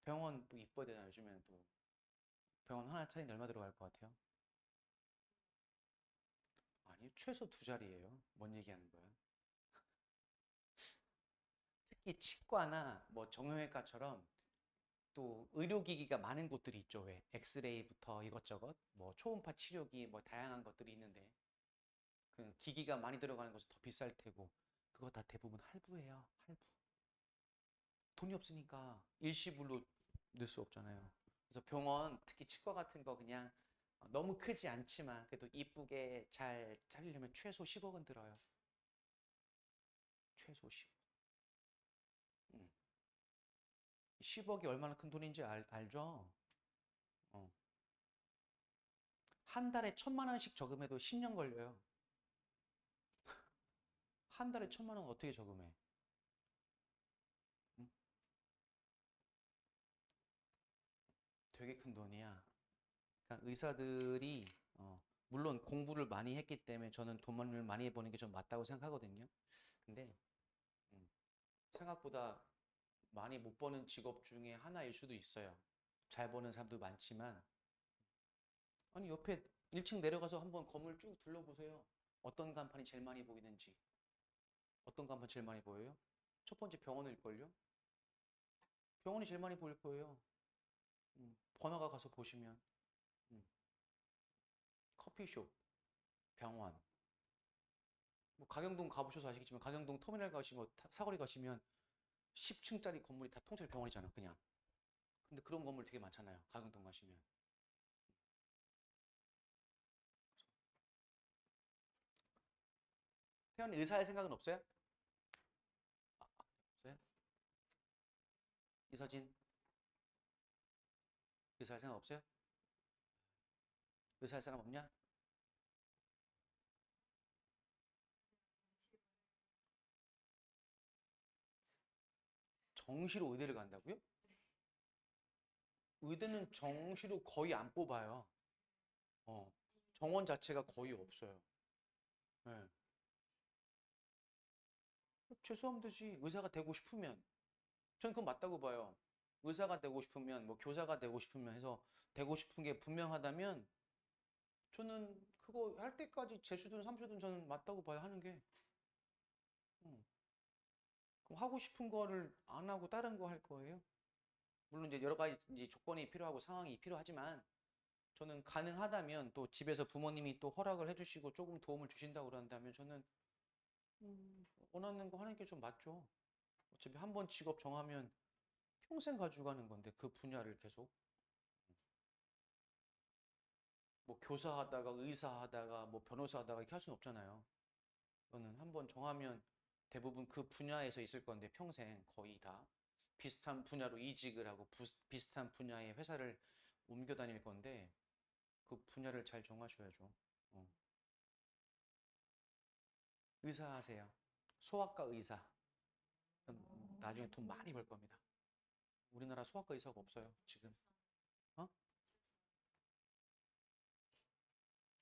병원 또 이뻐야 되잖아요. 요즘에는 또. 병원 하나 차리는데 얼마 들어갈 것 같아요? 아니, 최소 2자리예요. 뭔 얘기하는 거야? 특히 치과나 뭐 정형외과처럼 또 의료기기가 많은 곳들이 있죠. 왜? 엑스레이부터 이것저것, 뭐 초음파 치료기, 뭐 다양한 것들이 있는데 그 기기가 많이 들어가는 것은 더 비쌀 테고 그거 다 대부분 할부예요. 할부. 돈이 없으니까 일시불로 넣을 수 없잖아요. 그래서 병원, 특히 치과 같은 거 그냥 너무 크지 않지만 그래도 이쁘게 잘 차리려면 최소 10억은 들어요. 최소 10억. 10억이 얼마나 큰 돈인지 알죠? 어. 한 달에 1,000만 원씩 저금해도 10년 걸려요. 한 달에 1,000만 원 어떻게 저금해? 응? 되게 큰 돈이야. 그러니까 의사들이 물론 공부를 많이 했기 때문에 저는 돈을 많이 버는 게 좀 맞다고 생각하거든요. 근데 음, 생각보다 많이 못 버는 직업 중에 하나일 수도 있어요. 잘 버는 사람도 많지만 아니 옆에 1층 내려가서 한번 건물 쭉 둘러보세요. 어떤 간판이 제일 많이 보이는지. 어떤 간판 제일 많이 보여요? 첫 번째 병원일걸요? 병원이 제일 많이 보일 거예요. 번화가 가서 보시면 음, 커피숍, 병원, 뭐 가경동 가보셔서 아시겠지만 가경동 터미널 가시면 사거리 가시면 10층짜리 건물이 다 통째로 병원이잖아 그냥. 근데 그런 건물 되게 많잖아요 가경동 가시면. 태연 의사할 생각은 없어요? 없어요? 이서진 의사할 생각 없어요? 의사할 사람 없냐? 정시로 의대를 간다고요? 의대는 정시로 거의 안 뽑아요. 정원 자체가 거의 없어요. 네. 재수하면 되지. 의사가 되고 싶으면. 저는 그건 맞다고 봐요. 의사가 되고 싶으면, 뭐 교사가 되고 싶으면 해서 되고 싶은 게 분명하다면 저는 그거 할 때까지 재수든 삼수든 저는 맞다고 봐요, 하는 게. 음. 그럼 하고 싶은 거를 안 하고 다른 거 할 거예요? 물론 이제 여러 가지 이제 조건이 필요하고 상황이 필요하지만 저는 가능하다면 또 집에서 부모님이 또 허락을 해주시고 조금 도움을 주신다고 그런다면 저는 원하는 거 하는 게 좀 맞죠. 어차피 한 번 직업 정하면 평생 가지고 가는 건데 그 분야를 계속 뭐 교사 하다가 의사 하다가 뭐 변호사 하다가 이렇게 할 수는 없잖아요. 저는 한 번 정하면 대부분 그 분야에서 있을 건데 평생 거의 다 비슷한 분야로 이직을 하고 비슷한 분야의 회사를 옮겨 다닐 건데 그 분야를 잘 정하셔야죠. 어. 의사 하세요. 소아과 의사. 나중에 돈 많이 벌 겁니다. 우리나라 소아과 의사가 없어요, 지금. 어?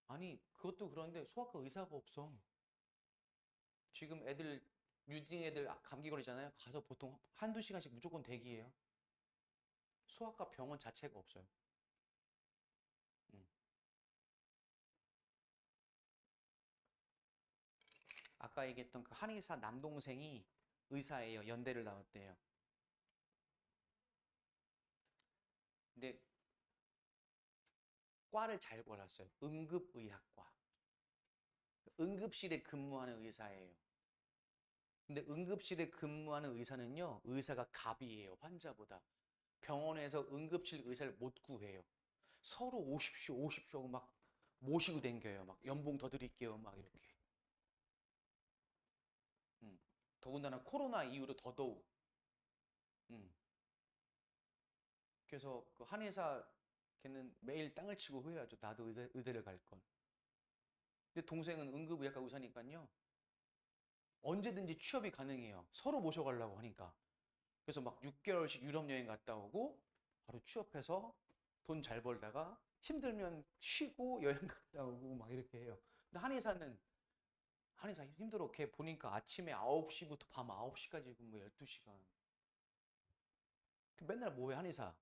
아니, 그것도 그런데 소아과 의사가 없어. 지금 애들, 유딩 애들 감기 걸리잖아요. 가서 보통 한두 시간씩 무조건 대기해요. 소아과 병원 자체가 없어요. 음. 아까 얘기했던 그 한의사 남동생이 의사예요. 연대를 나왔대요. 근데 과를 잘 골랐어요. 응급의학과. 응급실에 근무하는 의사예요. 근데 응급실에 근무하는 의사는요, 의사가 갑이에요, 환자보다. 병원에서 응급실 의사를 못 구해요. 서로 오십시오, 오십시오 하고 막 모시고 댕겨요. 막 연봉 더 드릴게요, 막 이렇게. 음. 더군다나 코로나 이후로 더더욱. 음. 그래서 그 한의사 걔는 매일 땅을 치고 후회하죠. 나도 의대를 갈 걸. 근데 동생은 응급의학과 의사니까요. 언제든지 취업이 가능해요. 서로 모셔가려고 하니까. 그래서 막 6개월씩 유럽 여행 갔다 오고 바로 취업해서 돈 잘 벌다가 힘들면 쉬고 여행 갔다 오고 막 이렇게 해요. 근데 한의사 힘들어. 걔 보니까 아침에 9시부터 밤 9시까지 근무 12시간. 맨날 뭐해 한의사?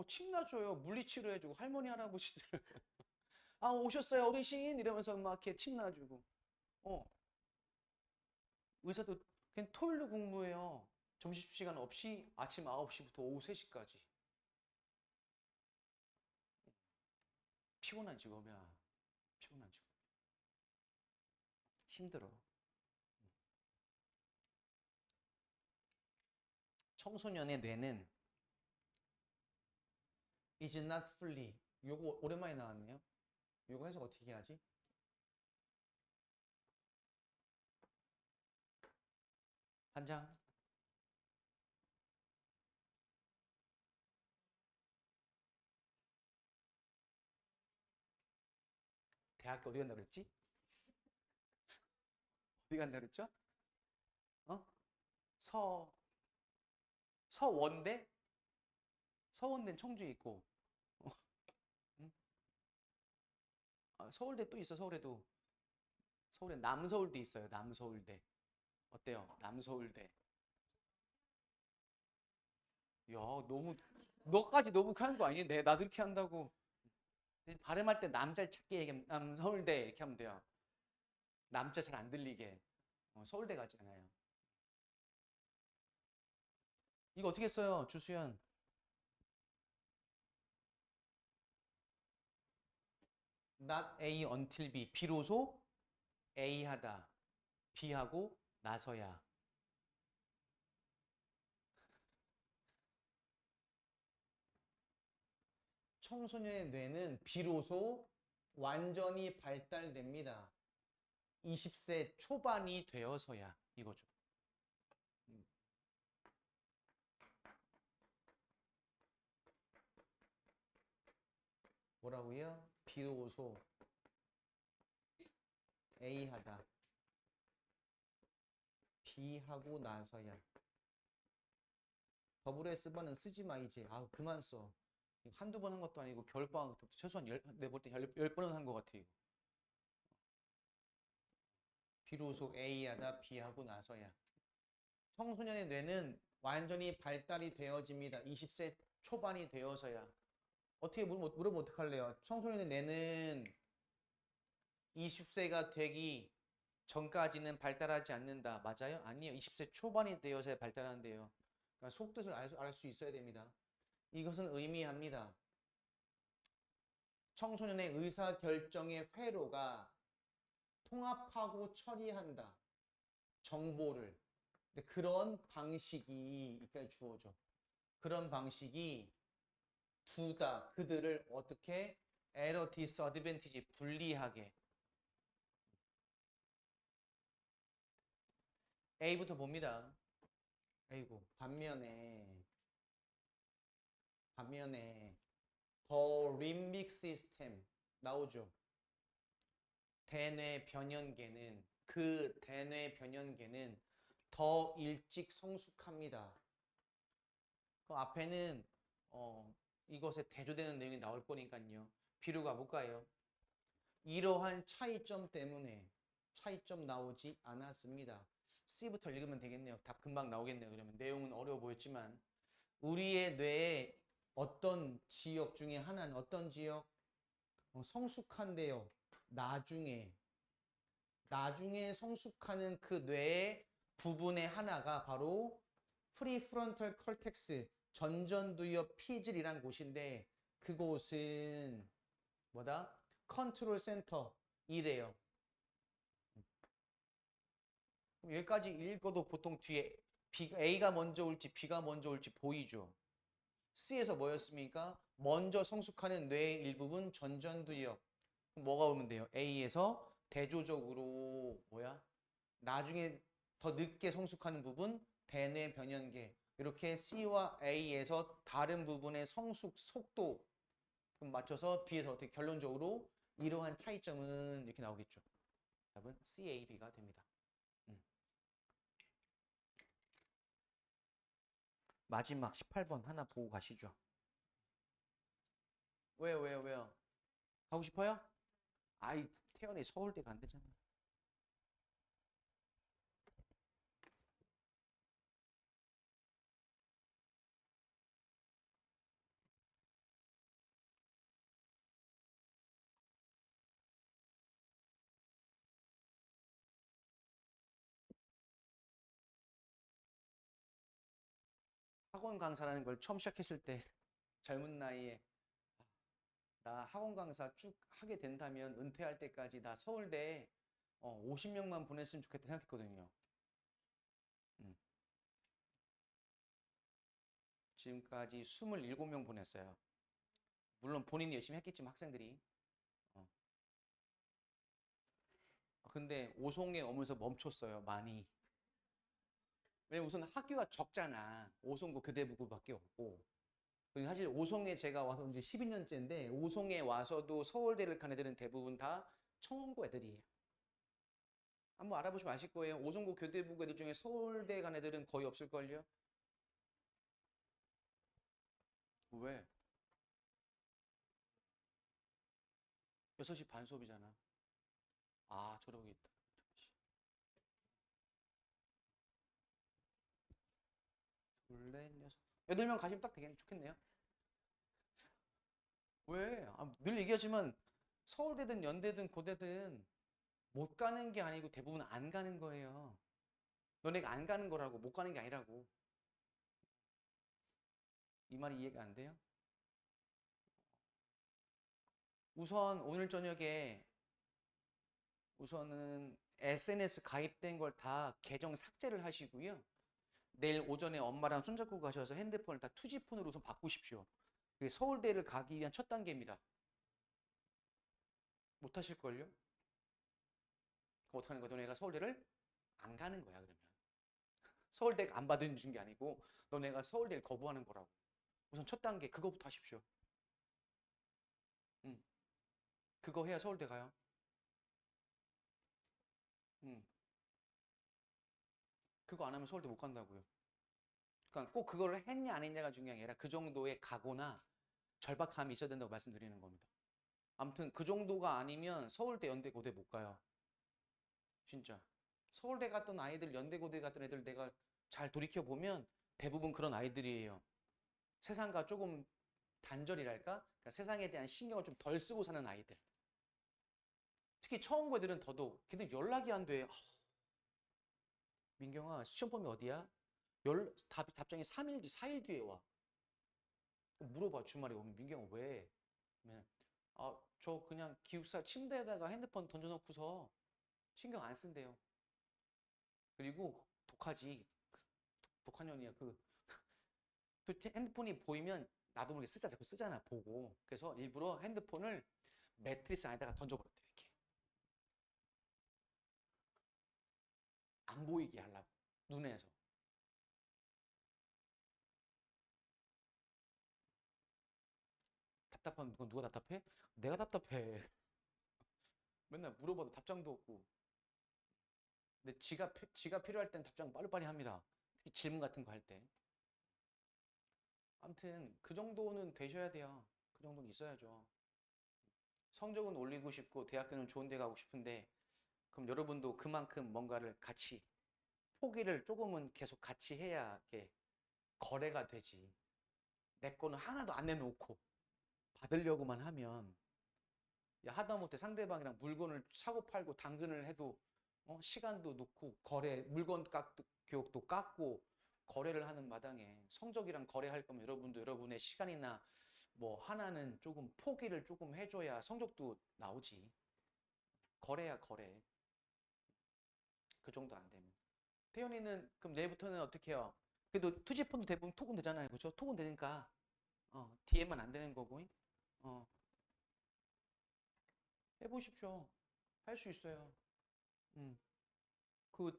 침 놔줘요. 물리치료 해주고 할머니 할아버지들 아 오셨어요 어르신 이러면서 막 이렇게 침 놔주고 의사도 그냥 토요일도 근무해요. 점심시간 없이 아침 9시부터 오후 3시까지. 피곤한 직업이야. 피곤한 직업. 힘들어. 청소년의 뇌는 is not fully. 요거 오랜만에 나왔네요. 요거 해석 어떻게 하지? 한 장. 대학교 어디 간다 그랬지? 어디 간다 그랬죠? 어? 서 서원대? 서원대는 청주에 있고. 어, 응? 서울대 또 있어. 서울에도. 서울에 남서울대 있어요. 남서울대. 어때요? 남서울대. 야, 너무 너까지 너무 하는 거 아니니? 나도 이렇게 한다고. 발음할 때 남자를 찾게 얘기하면 남서울대 이렇게 하면 돼요. 남자 잘 안 들리게. 서울대 가잖아요. 이거 어떻게 써요, 주수연? Not A until B. 비로소 A 하다 B 하고 나서야. 청소년의 뇌는 비로소 완전히 발달됩니다. 20세 초반이 되어서야 이거죠. 뭐라고요? 비로소 A 하다 B 하고 나서야. WS번은 쓰지 마 이제. 아 그만 써. 한두 번 한 것도 아니고 겨울방학 때부터 최소한 내볼 때 10번은 한 것 같아 이거. 비로소 A 하다 B 하고 나서야. 청소년의 뇌는 완전히 발달이 되어집니다. 20세 초반이 되어서야. 어떻게 물어보면 어떡할래요? 청소년의 뇌는 20세가 되기 전까지는 발달하지 않는다. 맞아요? 아니요. 20세 초반이 되어서야 발달하는데요. 그러니까 속뜻을 알 수 있어야 됩니다. 이것은 의미합니다. 청소년의 의사결정의 회로가 통합하고 처리한다. 정보를. 근데 그런 방식이 여기까지 주어져. 그런 방식이 두다 그들을 어떻게 에러 디스어드밴티지 불리하게. A부터 봅니다. 아이고 반면에 더 림빅 시스템 나오죠. 대뇌 변연계는 그 대뇌 변연계는 더 일찍 성숙합니다. 그 앞에는 이것에 대조되는 내용이 나올 거니까요. 비로 가볼까요? 이러한 차이점 때문에 차이점 나오지 않았습니다. C부터 읽으면 되겠네요. 답 금방 나오겠네요. 그러면 내용은 어려워 보였지만 우리의 뇌의 어떤 지역 중에 하나는 어떤 지역? 성숙한데요. 나중에 성숙하는 그 뇌의 부분의 하나가 바로 프리프론탈 컬텍스 전전두엽 피질이란 곳인데 그곳은 뭐다? 컨트롤 센터 이래요. 여기까지 읽어도 보통 뒤에 A가 먼저 올지 B가 먼저 올지 보이죠. C에서 뭐였습니까? 먼저 성숙하는 뇌의 일부분 전전두엽. 그럼 뭐가 오면 돼요? A에서 대조적으로 나중에 더 늦게 성숙하는 부분 대뇌 변연계. 이렇게 C와 A에서 다른 부분의 성숙 속도 맞춰서 B에서 어떻게 결론적으로 이러한 차이점은 이렇게 나오겠죠. 답은 CAB가 됩니다. 마지막 18번 하나 보고 가시죠. 왜요? 가고 싶어요? 아이, 태연이 서울대 간대잖아. 학원 강사라는 걸 처음 시작했을 때 젊은 나이에 나 학원 강사 쭉 하게 된다면 은퇴할 때까지 나 서울대에 50명만 보냈으면 좋겠다 생각했거든요. 지금까지 27명 보냈어요. 물론 본인이 열심히 했겠지만 학생들이. 근데 오송에 오면서 멈췄어요. 많이. 왜냐면 우선 학교가 적잖아. 오송고 교대부고밖에 없고. 그리고 사실 오송에 제가 와서 이제 12년째인데 오송에 와서도 서울대를 간 애들은 대부분 다 청원고 애들이에요. 한번 알아보시면 아실 거예요. 오송고 교대부고 애들 중에 서울대 간 애들은 거의 없을걸요? 왜? 6시 반 수업이잖아. 아, 저러겠다. 2, 4, 6, 8명 가시면 딱 되겠네. 좋겠네요. 왜? 늘 얘기하지만 서울대든 연대든 고대든 못 가는 게 아니고 대부분 안 가는 거예요. 너네가 안 가는 거라고, 못 가는 게 아니라고. 이 말이 이해가 안 돼요? 우선 오늘 저녁에 우선은 SNS 가입된 걸 다 계정 삭제를 하시고요. 내일 오전에 엄마랑 손잡고 가셔서 핸드폰을 다 투지폰으로 우선 바꾸십시오. 그게 서울대를 가기 위한 첫 단계입니다. 못 하실걸요? 그럼 어떡하는 거야? 너네가 서울대를 안 가는 거야, 그러면. 서울대가 안 받아준 게 아니고 너네가 서울대를 거부하는 거라고. 우선 첫 단계 그거부터 하십시오. 음, 그거 해야 서울대 가요. 음, 그거 안 하면 서울대 못 간다고요. 그러니까 꼭 그걸 했냐 안 했냐가 중요한 게 아니라 그 정도의 각오나 절박함이 있어야 된다고 말씀드리는 겁니다. 아무튼 그 정도가 아니면 서울대, 연대, 고대 못 가요. 진짜. 서울대 갔던 아이들, 연대, 고대 갔던 애들 내가 잘 돌이켜 보면 대부분 그런 아이들이에요. 세상과 조금 단절이랄까? 그러니까 세상에 대한 신경을 좀 덜 쓰고 사는 아이들. 특히 처음 고 애들은 더더욱 걔들 연락이 안 돼. 민경아, 시험 범위 어디야? 답장이 3일 뒤, 4일 뒤에 와. 물어봐, 주말에 오면. 민경아, 왜? 그러면, 저 그냥 기숙사 침대에다가 핸드폰 던져놓고서 신경 안 쓴대요. 그리고 독하지. 독한 년이야. 그 핸드폰이 보이면 나도 모르게 자꾸 쓰잖아, 보고. 그래서 일부러 핸드폰을 매트리스 안에다가 던져버렸대, 이렇게. 안 보이게 하려고. 눈에서. 답답한 누가 답답해? 내가 답답해. 맨날 물어봐도 답장도 없고. 근데 지가 필요할 땐 답장 빨리빨리 합니다. 특히 질문 같은 거 할 때. 아무튼 그 정도는 되셔야 돼요. 그 정도는 있어야죠. 성적은 올리고 싶고 대학교는 좋은 데 가고 싶은데 그럼 여러분도 그만큼 뭔가를 같이 포기를 조금은 계속 같이 해야 이렇게 거래가 되지. 내 거는 하나도 안 내놓고 받으려고만 하면 야, 하다못해 상대방이랑 물건을 사고 팔고 당근을 해도 시간도 놓고 물건 교육도 깎고 거래를 하는 마당에 성적이랑 거래할 거면 여러분도 여러분의 시간이나 뭐 하나는 조금 포기를 조금 해줘야 성적도 나오지. 거래야 거래. 그 정도 안 되면. 태연이는 그럼 내일부터는 어떻게 해요? 그래도 투지폰도 대부분 톡은 되잖아요. 그죠? 톡은 되니까 DM만 안 되는 거고. 어, 해보십시오. 할 수 있어요. 음. 그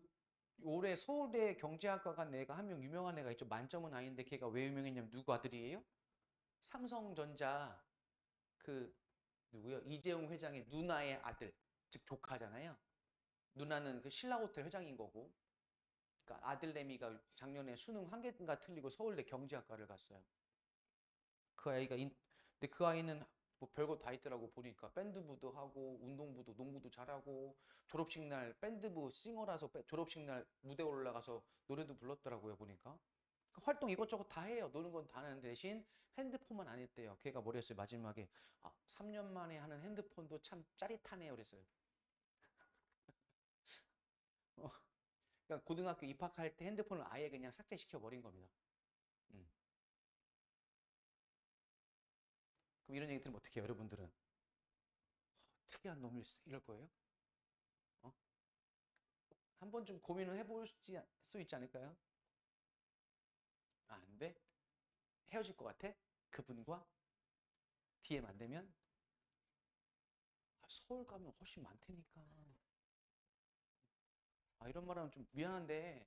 올해 서울대 경제학과 간 애가 한 명 유명한 애가 있죠. 만점은 아닌데 걔가 왜 유명했냐면 누구 아들이에요? 삼성전자 그 누구요? 이재용 회장의 누나의 아들, 즉 조카잖아요. 누나는 그 신라호텔 회장인 거고. 그러니까 아들내미가 작년에 수능 한 개인가 틀리고 서울대 경제학과를 갔어요. 그 아이가 근데 그 아이는 뭐 별거 다 있더라고 보니까 밴드부도 하고 운동부도 농구도 잘하고 졸업식 날 밴드부 싱어라서 졸업식 날 무대 올라가서 노래도 불렀더라고요 보니까 그 활동 이것저것 다 해요. 노는 건 다 하는 대신 핸드폰만 안 했대요. 걔가 뭐랬어요 마지막에 3년 만에 하는 핸드폰도 참 짜릿하네요 그랬어요. 어, 그러니까 고등학교 입학할 때 핸드폰을 아예 그냥 삭제시켜 버린 겁니다. 음. 그럼 이런 얘기 들으면 어떻게 해요 여러분들은? 특이한 놈일 이럴 거예요? 어? 한 번쯤 고민을 해볼 수 있지 않을까요? 안 돼? 헤어질 것 같아? 그분과? DM 안 되면? 서울 가면 훨씬 많다니까. 이런 말하면 좀 미안한데,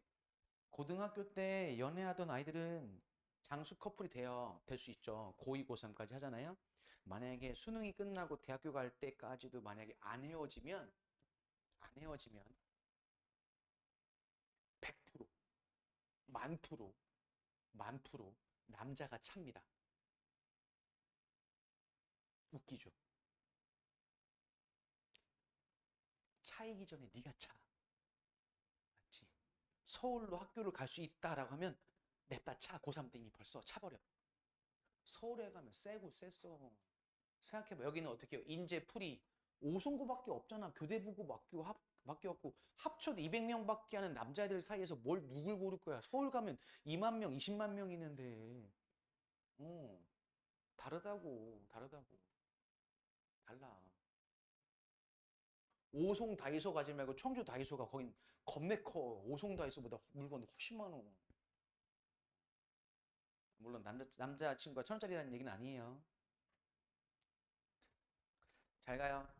고등학교 때 연애하던 아이들은 장수 커플이 될 수 있죠. 고2, 고3까지 하잖아요. 만약에 수능이 끝나고 대학교 갈 때까지도 만약에 안 헤어지면 100%, 만 프로, 만 프로 남자가 찹니다. 웃기죠. 차이기 전에 네가 차. 맞지? 서울로 학교를 갈 수 있다라고 하면 냅다 차. 고3 때 이미 벌써 차버려. 서울에 가면 세고 셌어. 생각해봐. 여기는 어떻게 해요? 인재 풀이 5송고밖에 없잖아. 교대부고 맡겨갖고 합쳐도 200명밖에 하는 남자애들 사이에서 뭘 누굴 고를 거야. 서울 가면 2만 명, 20만 명 있는데. 어, 다르다고. 달라. 오송 다이소 가지 말고 청주 다이소가 거긴 겁내 커. 오송 다이소보다 물건 훨씬 많어. 물론 남자친구가 1,000원짜리라는 얘기는 아니에요. 잘 가요.